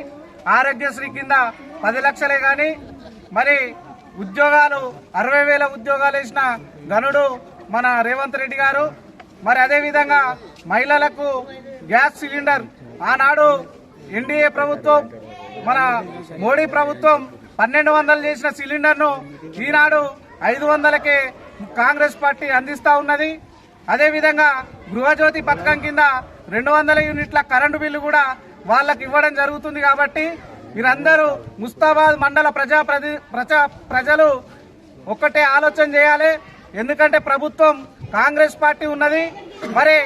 ఆరోగ్యశ్రీ కింద 10 లక్షలే కానీ మరి ఉద్యోగాలు 60,000 ఉద్యోగాలు వేసిన గనుడు మన రేవంత్ రెడ్డి గారు. మరి అదేవిధంగా మహిళలకు గ్యాస్ సిలిండర్ ఆనాడు ఎన్డీఏ ప్రభుత్వం మన మోడీ ప్రభుత్వం 1200 చేసిన సిలిండర్ను ఈనాడు 500కే కాంగ్రెస్ పార్టీ అందిస్తూ ఉన్నది. అదేవిధంగా గృహజ్యోతి పథకం కింద 200 యూనిట్ల కరెంటు బిల్లు కూడా వాళ్ళకి ఇవ్వడం జరుగుతుంది. కాబట్టి మీరందరూ ముస్తాబాద్ మండల ప్రజలు ఒక్కటే ఆలోచన చేయాలి. ఎందుకంటే ప్రభుత్వం కాంగ్రెస్ పార్టీ ఉన్నది. మరి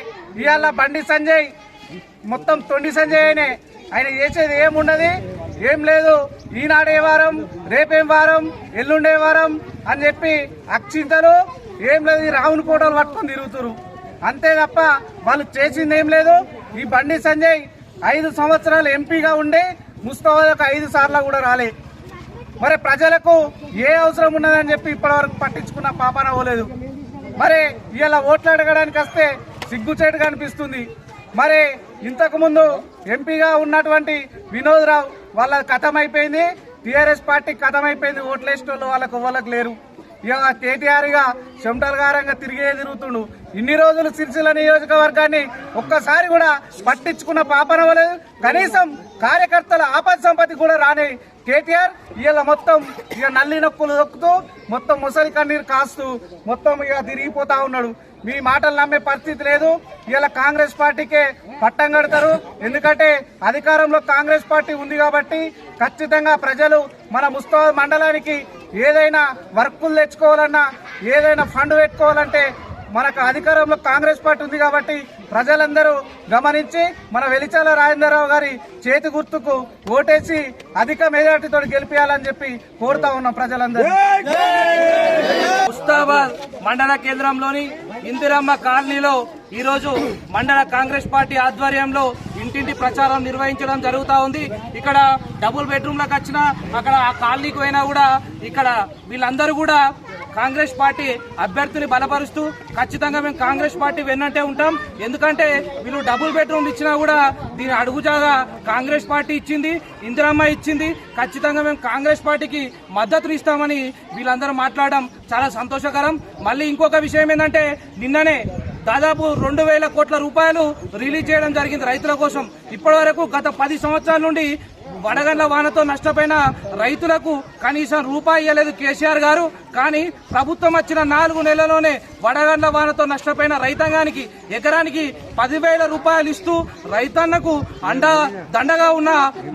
ఇవాళ బండి సంజయ్ మొత్తం తొండి సంజయ్ ఆయన చేసేది ఏమున్నది, ఏం లేదు. ఈనాడే వారం, రేపేం వారం, ఎల్లుండే వారం అని చెప్పి అక్షింతలు ఏం లేదు, ఈ రావుని ఫోటోలు పట్టుకొని తిరుగుతురు అంతే తప్ప వాళ్ళు చేసింది ఏం లేదు. ఈ బండి సంజయ్ 5 సంవత్సరాలు ఎంపీగా ఉండి ముస్తాబాద్కు 5 సార్లు కూడా రాలే. మరి ప్రజలకు ఏ అవసరం ఉన్నదని చెప్పి ఇప్పటివరకు పట్టించుకున్న పాపాన పోలేదు. మరి ఇలా ఓట్లు అడగడానికి వస్తే సిగ్గుచేటుగా అనిపిస్తుంది. మరి ఇంతకు ముందు ఎంపీగా ఉన్నటువంటి వినోద్ రావు వాళ్ళ కథం అయిపోయింది, టీఆర్ఎస్ పార్టీ కథం అయిపోయింది. ఓట్లేసేటోళ్ళు వాళ్ళకు లేరు. ఇక కేటీఆర్ గా చెమటలగారంగా తిరుగుతుండు. ఇన్ని రోజులు సిరిసిల్ల నియోజకవర్గాన్ని ఒక్కసారి కూడా పట్టించుకున్న పాపన వలేదు. కనీసం కార్యకర్తల ఆపద సంపత్తి కూడా రాని కేటీఆర్ ఇలా మొత్తం ఇక నల్లి నొక్కులు దొక్కుతూ మొత్తం ముసలి కన్నీరు కాస్తూ మొత్తం ఇక తిరిగిపోతా ఉన్నాడు. మీ మాటలు నమ్మే పరిస్థితి లేదు. ఇలా కాంగ్రెస్ పార్టీకే పట్టం కడతారు. ఎందుకంటే అధికారంలో కాంగ్రెస్ పార్టీ ఉంది కాబట్టి ఖచ్చితంగా ప్రజలు మన ముస్తాబాద్ మండలానికి ఏదైనా వర్కులు తెచ్చుకోవాలన్నా, ఏదైనా ఫండ్ పెట్టుకోవాలంటే మనకు అధికారంలో కాంగ్రెస్ పార్టీ ఉంది కాబట్టి ప్రజలందరూ గమనించి మన వెలిచాల రాజేంద్రరావు గారి చేతి గుర్తుకు ఓటేసి అధిక మెజార్టీతో గెలిపించాలని చెప్పి కోరుతా ఉన్నాం ప్రజలందరూ. ముస్తాబాద్ మండల కేంద్రంలోని ఇందిరమ్మ కాలనీలో ఈరోజు మండల కాంగ్రెస్ పార్టీ ఆధ్వర్యంలో ఇంటింటి ప్రచారం నిర్వహించడం జరుగుతూ ఉంది. ఇక్కడ డబుల్ బెడ్రూమ్లకు వచ్చినా, అక్కడ ఆ కాలనీకి పోయినా కూడా ఇక్కడ వీళ్ళందరూ కూడా కాంగ్రెస్ పార్టీ అభ్యర్థిని బలపరుస్తూ ఖచ్చితంగా మేము కాంగ్రెస్ పార్టీ వెన్నంటే ఉంటాం. ఎందుకంటే వీళ్ళు డబుల్ బెడ్రూమ్లు ఇచ్చినా కూడా దీని అడుగుజాగా కాంగ్రెస్ పార్టీ ఇచ్చింది, ఇందిరమ్మ ఇచ్చింది. ఖచ్చితంగా మేము కాంగ్రెస్ పార్టీకి మద్దతు ఇస్తామని వీళ్ళందరూ మాట్లాడడం చాలా సంతోషకరం. మళ్ళీ ఇంకొక విషయం ఏంటంటే నిన్ననే దాదాపు 2,000 కోట్ల రూపాయలు రిలీజ్ చేయడం జరిగింది రైతుల కోసం. ఇప్పటి వరకు గత 10 సంవత్సరాల నుండి వడగండ్ల వానతో నష్టపోయిన రైతులకు కనీసం రూపాయి ఇవ్వలేదు కేసీఆర్ గారు. కానీ ప్రభుత్వం వచ్చిన 4 నెలల్లోనే వడగండ్ల వానతో నష్టపోయిన రైతాంగానికి ఎకరానికి 10,000 రూపాయలు ఇస్తూ రైతన్నకు దండగా ఉన్న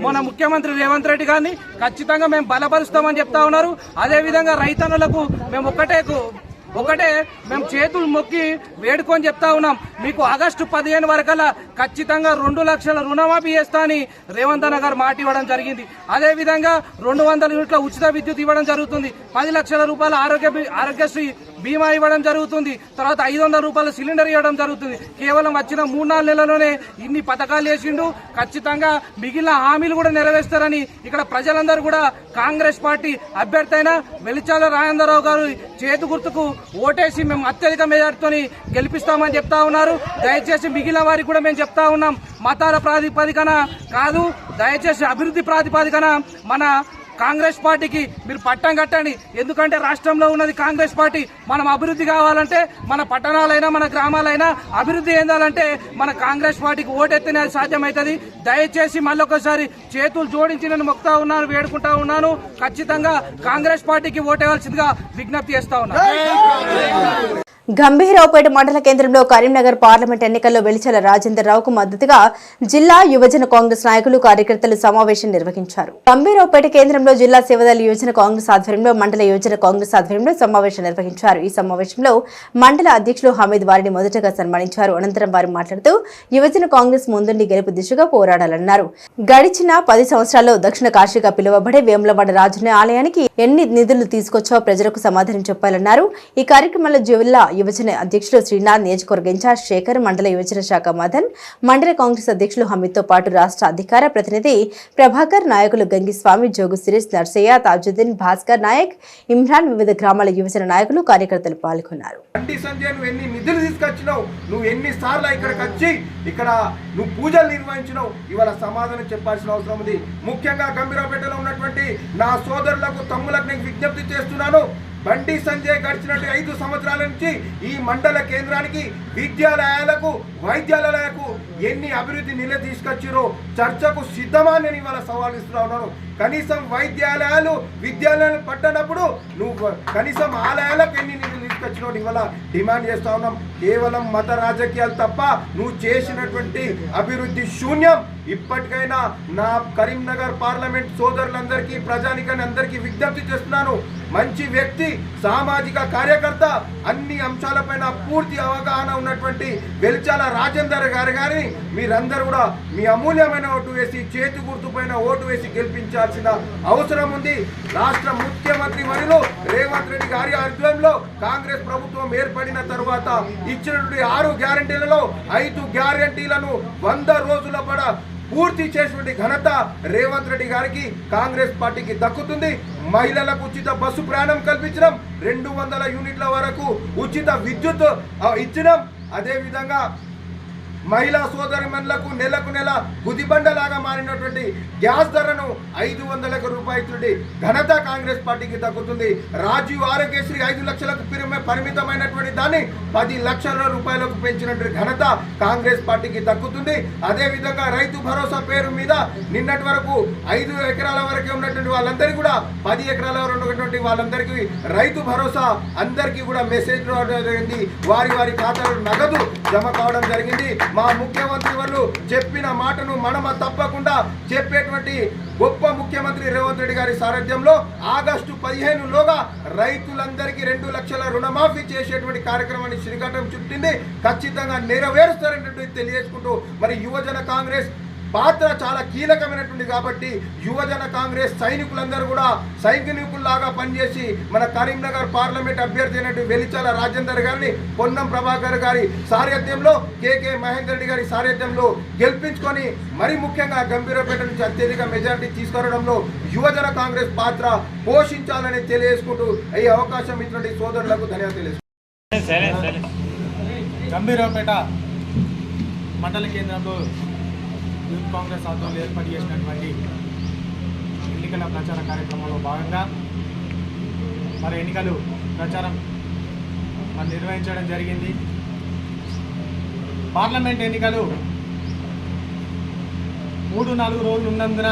మన ముఖ్యమంత్రి రేవంత్ రెడ్డి గారిని ఖచ్చితంగా మేము బలపరుస్తామని చెప్తా ఉన్నారు. అదేవిధంగా రైతన్నులకు మేము ఒకటే మేము చేతులు మొక్కి వేడుకొని చెప్తా ఉన్నాం. మీకు ఆగస్టు 15 వరకల్లా ఖచ్చితంగా 2 లక్షల రుణమాఫీ చేస్తా అని రేవంత్ అన్న గారు మాట ఇవ్వడం జరిగింది. అదేవిధంగా 200 యూనిట్ల ఉచిత విద్యుత్ ఇవ్వడం జరుగుతుంది. 10 లక్షల రూపాయల ఆరోగ్యశ్రీ బీమా ఇవ్వడం జరుగుతుంది. తర్వాత 500 రూపాయల సిలిండర్ ఇవ్వడం జరుగుతుంది. కేవలం వచ్చిన 3-4 నెలల్లోనే ఇన్ని పథకాలు చేసిండు. ఖచ్చితంగా మిగిలిన హామీలు కూడా నెరవేరుస్తారని ఇక్కడ ప్రజలందరూ కూడా కాంగ్రెస్ పార్టీ అభ్యర్థి అయిన వెలిచాల రాజేంద్రరావు గారు చేతి గుర్తుకు ఓటేసి మేము అత్యధిక మెజార్టీతో గెలిపిస్తామని చెప్తా ఉన్నారు. దయచేసి మిగిలిన వారికి కూడా మేము చెప్తా ఉన్నాం, మతాల ప్రాతిపదికన కాదు, దయచేసి అభివృద్ధి ప్రాతిపదికన మన కాంగ్రెస్ పార్టీకి మీరు పట్టం కట్టండి. ఎందుకంటే రాష్ట్రంలో ఉన్నది కాంగ్రెస్ పార్టీ. మనం అభివృద్ధి కావాలంటే మన పట్టణాలైనా మన గ్రామాలైనా అభివృద్ధి చెందాలంటే మన కాంగ్రెస్ పార్టీకి ఓటెత్తేనే అది సాధ్యమవుతుంది. దయచేసి మళ్ళొకసారి చేతులు జోడించి నేను మొక్తా ఉన్నాను, వేడుకుంటా ఉన్నాను. ఖచ్చితంగా కాంగ్రెస్ పార్టీకి ఓటేయాల్సిందిగా విజ్ఞప్తి చేస్తా ఉన్నాను. గంభీరావుపేట మండల కేంద్రంలో కరీంనగర్ పార్లమెంట్ ఎన్నికల్లో వెలిచాల రాజేంద్రరావుకు మద్దతుగా జిల్లా యువజన కాంగ్రెస్ నాయకులు కార్యకర్తలు సమావేశం నిర్వహించారు. గంభీరావుపేట కేంద్రంలో జిల్లా సేవదళ యువజన కాంగ్రెస్ ఆధ్వర్యంలో మండల యువజన కాంగ్రెస్ ఆధ్వర్యంలో సమావేశం నిర్వహించారు. ఈ సమావేశంలో మండల అధ్యక్షులు హమీద్ వారిని మొదటగా సన్మానించారు. అనంతరం వారు మాట్లాడుతూ యువజన కాంగ్రెస్ ముందుండి గెలుపు దిశగా పోరాడాలన్నారు. గడిచిన 10 సంవత్సరాల్లో దక్షిణ కాశీగా పిలువబడే వేములవాడ రాజుని ఆలయానికి ఎన్ని నిధులు తీసుకొచ్చో ప్రజలకు సమాధానం చెప్పాలన్నారు. ఈ కార్యక్రమంలో జిల్లా యువజన అధ్యక్షులు శ్రీనాథ్, నియోజకవర్గ ఇన్ఛార్జ్ శేఖర్, మండల యువజన శాఖ మదన్, మండల కాంగ్రెస్ అధ్యక్షులు హమీద్తో పాటు రాష్ట్ర అధికార ప్రతినిధి ప్రభాకర్, నాయకులు గంగిస్వామి, జోగు శిరీష్, నర్సయ్య, తాజుద్దీన్, భాస్కర్ నాయక్, ఇమ్రాన్, వివిధ గ్రామాల యువజన నాయకులు, కార్యకర్తలు పాల్గొన్నారు. సంజయ్, నువ్వు ఎన్ని నిధులు తీసుకొచ్చినావు, నువ్వు ఎన్నిసార్లు ఇక్కడికి వచ్చి ఇక్కడ నువ్వు పూజలు నిర్వహించినావు, ఇవాళ సమాధానం చెప్పాల్సిన అవసరం ఉంది. ముఖ్యంగా గంభీరావుపేటలో ఉన్నటువంటి నా సోదరులకు, తమ్ములకు నేను విజ్ఞప్తి చేస్తున్నాను. బండి సంజయ్ గడిచినట్టు 5 సంవత్సరాల నుంచి ఈ మండల కేంద్రానికి, విద్యాలయాలకు, వైద్యాలయాలకు ఎన్ని అభివృద్ధి నిధులు తీసుకొచ్చిరో చర్చకు సిద్ధమా నేను ఇవాళ సవాల్ ఇస్తున్నా ఉన్నాను. కనీసం విద్యాలయాలు పట్టనప్పుడు నువ్వు కనీసం ఆలయాలకు ఎన్ని నిధులు తీసుకొచ్చినావు ఇవాళ డిమాండ్ చేస్తా ఉన్నాం. కేవలం మత రాజకీయాలు తప్ప నువ్వు చేసినటువంటి అభివృద్ధి శూన్యం. ఇప్పటికైనా నా కరీంనగర్ పార్లమెంట్ సోదరులందరికీ, ప్రజానికాన్ని అందరికీ విజ్ఞప్తి చేస్తున్నాను. మంచి వ్యక్తి, సామాజిక కార్యకర్త, అన్ని అంశాలపైన పూర్తి అవగాహన ఉన్నటువంటి వెల్చాల రాజేందర్ గారిని మీరందరూ కూడా మీ అమూల్యమైన ఓటు వేసి, చేతి గుర్తుపైన ఓటు వేసి గెలిపించాల్సిన అవసరం ఉంది. రాష్ట్ర ముఖ్యమంత్రి వర్యులు రేవంత్ రెడ్డి గారి ఆధ్వర్యంలో కాంగ్రెస్ ప్రభుత్వం ఏర్పడిన తర్వాత ఇచ్చినటువంటి 6 గ్యారంటీలలో 5 గ్యారంటీలను 100 రోజుల పడ పూర్తి చేసినటువంటి ఘనత రేవంత్ రెడ్డి గారికి, కాంగ్రెస్ పార్టీకి దక్కుతుంది. మహిళలకు ఉచిత బస్సు ప్రయాణం కల్పించడం, 200 యూనిట్ల వరకు ఉచిత విద్యుత్ ఇచ్చడం, అదేవిధంగా మహిళా సోదరిమణులకు నెలకు నెల గుదిబండలాగా మారినటువంటి గ్యాస్ ధరను 500 రూపాయలు ఘనత కాంగ్రెస్ పార్టీకి దక్కుతుంది. రాజీవ్ ఆరోగ్యశ్రీ 5 లక్షలకు పరిమితమైనటువంటి దాన్ని 10 లక్షల రూపాయలకు పెంచినటువంటి ఘనత కాంగ్రెస్ పార్టీకి దక్కుతుంది. అదేవిధంగా రైతు భరోసా పేరు మీద నిన్నటి వరకు 5 ఎకరాల వరకే ఉన్నటువంటి వాళ్ళందరికీ కూడా 10 ఎకరాల వరకు ఉన్నటువంటి వాళ్ళందరికీ రైతు భరోసా అందరికీ కూడా మెసేజ్ రావడం జరిగింది. వారి ఖాతాలో నగదు జమ కావడం జరిగింది. మా ముఖ్యమంత్రి వాళ్ళు చెప్పిన మాటను మనమ తప్పకుండా చెప్పేటువంటి గొప్ప ముఖ్యమంత్రి రేవంత్ రెడ్డి గారి సారథ్యంలో ఆగస్టు 15లోగా రైతులందరికీ 2 లక్షల రుణమాఫీ చేసేటువంటి కార్యక్రమాన్ని శ్రీకారం చుట్టింది. ఖచ్చితంగా నెరవేరుస్తారనేటువంటి తెలియజేసుకుంటూ మరి యువజన కాంగ్రెస్ పాత్ర చాలా కీలకమైనటువంటి కాబట్టి యువజన కాంగ్రెస్ సైనికులందరూ కూడా సైనికుల్లాగా పనిచేసి మన కరీంనగర్ పార్లమెంట్ అభ్యర్థి అయినటువంటి వెలిచాల రాజేందర్ గారిని, పొన్నం ప్రభాకర్ గారి సారథ్యంలో, కేకే మహేందర్ రెడ్డి గారి సారథ్యంలో గెలిపించుకొని మరి ముఖ్యంగా గంభీరావుపేట నుంచి అత్యధిక మెజారిటీ తీసుకురావడంలో యువజన కాంగ్రెస్ పాత్ర పోషించాలని తెలియజేసుకుంటూ ఈ అవకాశం ఇచ్చినటువంటి సోదరులకు ధన్యవాదాలు తెలియజేస్తున్నాను. గంభీరావుపేట మండల కేంద్రంలో యూత్ కాంగ్రెస్ ఆధ్వర్యంలో ఏర్పాటు చేసినటువంటి ఎన్నికల ప్రచార కార్యక్రమంలో భాగంగా మరి ఎన్నికలు ప్రచారం నిర్వహించడం జరిగింది. పార్లమెంట్ ఎన్నికలు 3-4 రోజులు ఉన్నందున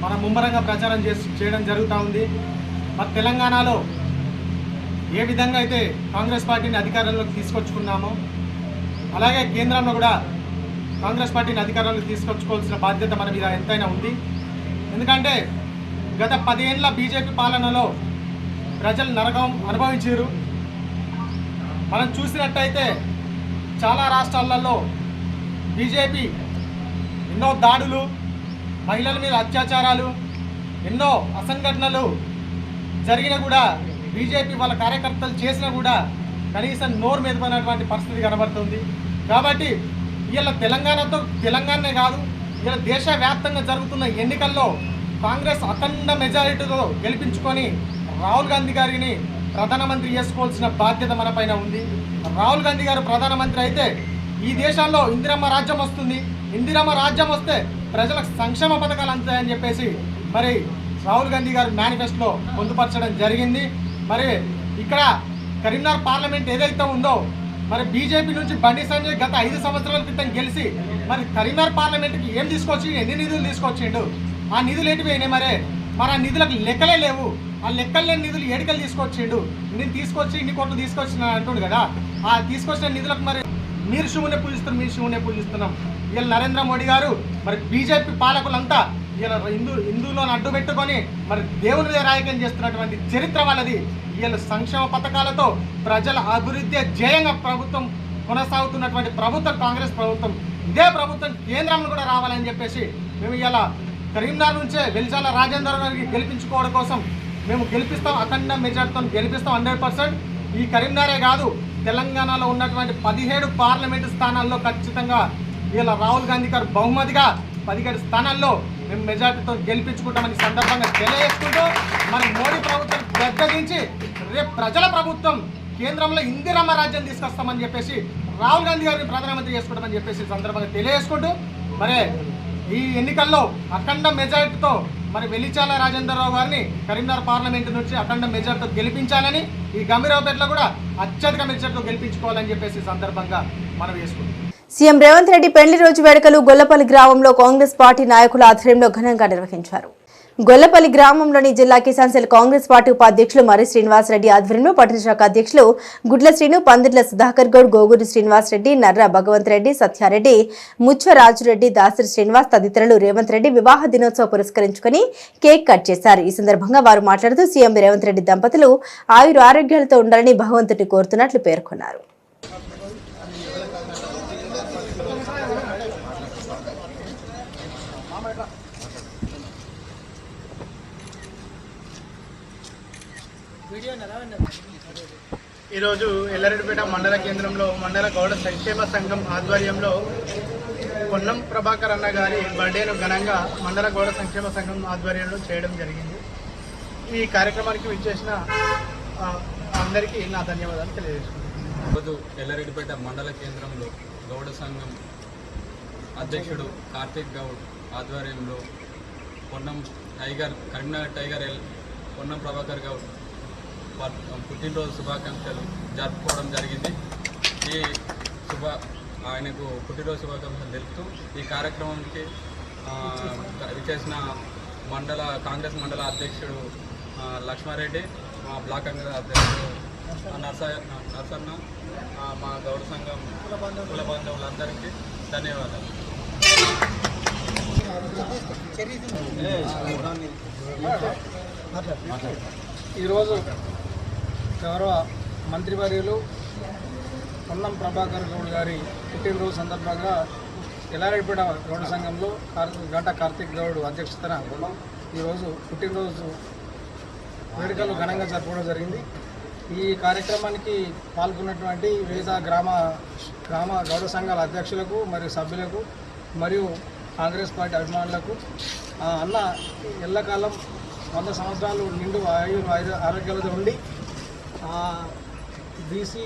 మనం ముమ్మరంగా ప్రచారం చేయడం జరుగుతూ ఉంది. మరి తెలంగాణలో ఏ విధంగా అయితే కాంగ్రెస్ పార్టీని అధికారంలోకి తీసుకొచ్చుకున్నామో అలాగే కేంద్రంలో కూడా కాంగ్రెస్ పార్టీని అధికారంలోకి తీసుకొచ్చుకోవాల్సిన బాధ్యత మన మీద ఎంతైనా ఉంది. ఎందుకంటే గత 10 ఏళ్ల బీజేపీ పాలనలో ప్రజలు నరకం అనుభవించారు. మనం చూసినట్టయితే చాలా రాష్ట్రాలలో బీజేపీ ఎన్నో దాడులు, మహిళల మీద అత్యాచారాలు, ఎన్నో అసంఘటనలు జరిగినా కూడా బీజేపీ వాళ్ళ కార్యకర్తలు చేసినా కూడా కనీసం నోరు మెదపనటువంటి పరిస్థితి కనబడుతుంది. కాబట్టి ఇలా తెలంగాణనే కాదు, ఇలా దేశవ్యాప్తంగా జరుగుతున్న ఎన్నికల్లో కాంగ్రెస్ అఖండ మెజారిటీతో గెలిపించుకొని రాహుల్ గాంధీ గారిని ప్రధానమంత్రి చేసుకోవాల్సిన బాధ్యత మన పైన ఉంది. రాహుల్ గాంధీ గారు ప్రధానమంత్రి అయితే ఈ దేశంలో ఇందిరమ్మ రాజ్యం వస్తుంది. ఇందిరమ్మ రాజ్యం వస్తే ప్రజలకు సంక్షేమ పథకాలు అందుతాయని చెప్పేసి మరి రాహుల్ గాంధీ గారు మేనిఫెస్టోలో పొందుపరచడం జరిగింది. మరి ఇక్కడ కరీంనగర్ పార్లమెంట్ ఏదైతే ఉందో మరి బీజేపీ నుంచి బండి సంజయ్ గత 5 సంవత్సరాల క్రితం గెలిచి మరి కరీంనగర్ పార్లమెంట్కి ఏం తీసుకొచ్చి, ఎన్ని నిధులు తీసుకొచ్చిండు, ఆ నిధులు ఏంటిపోయినాయి? మరి ఆ నిధులకు లెక్కలే లేవు. ఆ లెక్కలు లేని నిధులు ఏడికలు తీసుకొచ్చిండు. నేను తీసుకొచ్చి ఇన్ని కోట్లు తీసుకొచ్చిన అంటుండు కదా. ఆ తీసుకొచ్చిన నిధులకు మరి మీరు శివునే పూజిస్తున్నాం. ఇలా నరేంద్ర మోడీ గారు మరి బీజేపీ పాలకులంతా ఇలా హిందువులను అడ్డు పెట్టుకొని మరి దేవుని మీద రాజకీయం చేస్తున్నటువంటి చరిత్ర వాళ్ళది. వీళ్ళ సంక్షేమ పథకాలతో ప్రజల అభివృద్ధి ధ్యేయంగా ప్రభుత్వం కొనసాగుతున్నటువంటి ప్రభుత్వం కాంగ్రెస్ ప్రభుత్వం. ఇదే ప్రభుత్వం కేంద్రంలో కూడా రావాలని చెప్పేసి మేము ఇలా కరీంనగర్ నుంచే వెలిచాల రాజేందర్ గారికి గెలిపించుకోవడం కోసం మేము గెలిపిస్తాం. అఖండ మెజార్టీతో గెలిపిస్తాం 100%. ఈ కరీంనగరే కాదు తెలంగాణలో ఉన్నటువంటి 17 పార్లమెంటు స్థానాల్లో ఖచ్చితంగా ఇలా రాహుల్ గాంధీ గారు బహుమతిగా 17 స్థానాల్లో మేము మెజార్టీతో గెలిపించుకుంటామని సందర్భంగా తెలియజేసుకుంటూ మరి మోడీ ప్రభుత్వం గద్దెదించి రేపు ప్రజల ప్రభుత్వం కేంద్రంలో ఇందిరమ్మ రాజ్యం తీసుకొస్తామని చెప్పేసి రాహుల్ గాంధీ గారిని ప్రధానమంత్రి చేసుకుంటామని చెప్పేసి సందర్భంగా తెలియజేసుకుంటూ మరి ఈ ఎన్నికల్లో అఖండ మెజార్టీతో మరి వెల్లిచాల రాజేంద్రరావు గారిని కరీంనగర్ పార్లమెంటు నుంచి అఖండ మెజార్టీతో గెలిపించాలని ఈ గంభీరావుపేటలో కూడా అత్యధిక మెజార్టీతో గెలిపించుకోవాలని చెప్పేసి సందర్భంగా మనం వేసుకుంటాం. సీఎం రేవంత్ రెడ్డి పెళ్లి రోజు వేడుకలు గొల్లపల్లి గ్రామంలో కాంగ్రెస్ పార్టీ నాయకుల ఆధ్వర్యంలో ఘనంగా నిర్వహించారు. గొల్లపల్లి గ్రామంలోని జిల్లా కిసాన్ సెల్ కాంగ్రెస్ పార్టీ ఉపాధ్యక్షులు మరి శ్రీనివాసరెడ్డి ఆధ్వర్యంలో పట్టణ శాఖ అధ్యక్షులు గుడ్ల శ్రీను, పందిర్ల సుధాకర్ గౌడ్, గోగురి శ్రీనివాసరెడ్డి, నర్ర భగవంత్ రెడ్డి, సత్యారెడ్డి, ముచ్చరాజురెడ్డి, దాసరి శ్రీనివాస్ తదితరులు రేవంత్ రెడ్డి వివాహ దినోత్సవం పురస్కరించుకుని కేక్ కట్ చేశారు. ఈ సందర్భంగా వారు మాట్లాడుతూ సీఎం రేవంత్ రెడ్డి దంపతులు ఆయుర ఆరోగ్యాలతో ఉండాలని భగవంతుడిని కోరుతున్నట్లు పేర్కొన్నారు. ఈరోజు ఎల్లారెడ్డిపేట మండల కేంద్రంలో మండల గౌడ సంక్షేమ సంఘం ఆధ్వర్యంలో పొన్నం ప్రభాకర్ అన్న గారి బర్త్డేను ఘనంగా మండల గౌడ సంక్షేమ సంఘం ఆధ్వర్యంలో చేయడం జరిగింది. ఈ కార్యక్రమానికి విచ్చేసిన అందరికీ నా ధన్యవాదాలు తెలియజేస్తున్నాను. ఈరోజు ఎల్లారెడ్డిపేట మండల కేంద్రంలో గౌడ సంఘం అధ్యక్షుడు కార్తిక్ గౌడ్ ఆధ్వర్యంలో పొన్నం టైగర్ కరీంనగర్ టైగర్ పొన్నం ప్రభాకర్ గౌడ్ పుట్టినరోజు శుభాకాంక్షలు జరుపుకోవడం జరిగింది. ఆయనకు పుట్టినరోజు శుభాకాంక్షలు తెలుపుతూ ఈ కార్యక్రమానికి విచ్చేసిన కాంగ్రెస్ మండల అధ్యక్షుడు లక్ష్మారెడ్డి, మా బ్లాక్ కాంగ్రెస్ అధ్యక్షుడు నర్సన్న, మా గౌడ సంఘం కుల బాంధవులందరికీ ధన్యవాదాలు. ఈరోజు గౌరవ మంత్రివర్యులు పొన్నం ప్రభాకర్ గౌడ్ గారి పుట్టినరోజు సందర్భంగా ఎల్లారెడ్డిపేట గౌడ సంఘంలో గంట కార్తిక్ గౌడ్ అధ్యక్షతన ఈరోజు పుట్టినరోజు వేడుకలు ఘనంగా జరపడం జరిగింది. ఈ కార్యక్రమానికి పాల్గొన్నటువంటి వివిధ గ్రామ గౌడ సంఘాల అధ్యక్షులకు మరియు సభ్యులకు మరియు కాంగ్రెస్ పార్టీ అభిమానులకు అన్న ఎల్లకాలం 100 సంవత్సరాలు నిండు ఆరోగ్యాలతో ఉండి బీసీ,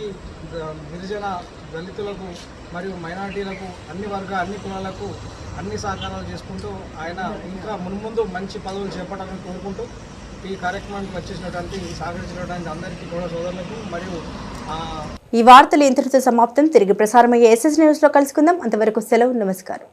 గిరిజన, దళితులకు మరియు మైనారిటీలకు అన్ని కులాలకు అన్ని సహకారాలు చేసుకుంటూ ఆయన ఇంకా మున్ముందు మంచి పదవులు చేపట్టాలని కోరుకుంటూ ఈ కార్యక్రమానికి వచ్చేసినటువంటి సహకరించినటువంటి అందరికీ కూడా సోదరులకు మరియు ఈ వార్తలు ఇంతటితో సమాప్తం. తిరిగి ప్రసారమయ్యే SS న్యూస్లో కలుసుకుందాం. అంతవరకు సెలవు. నమస్కారం.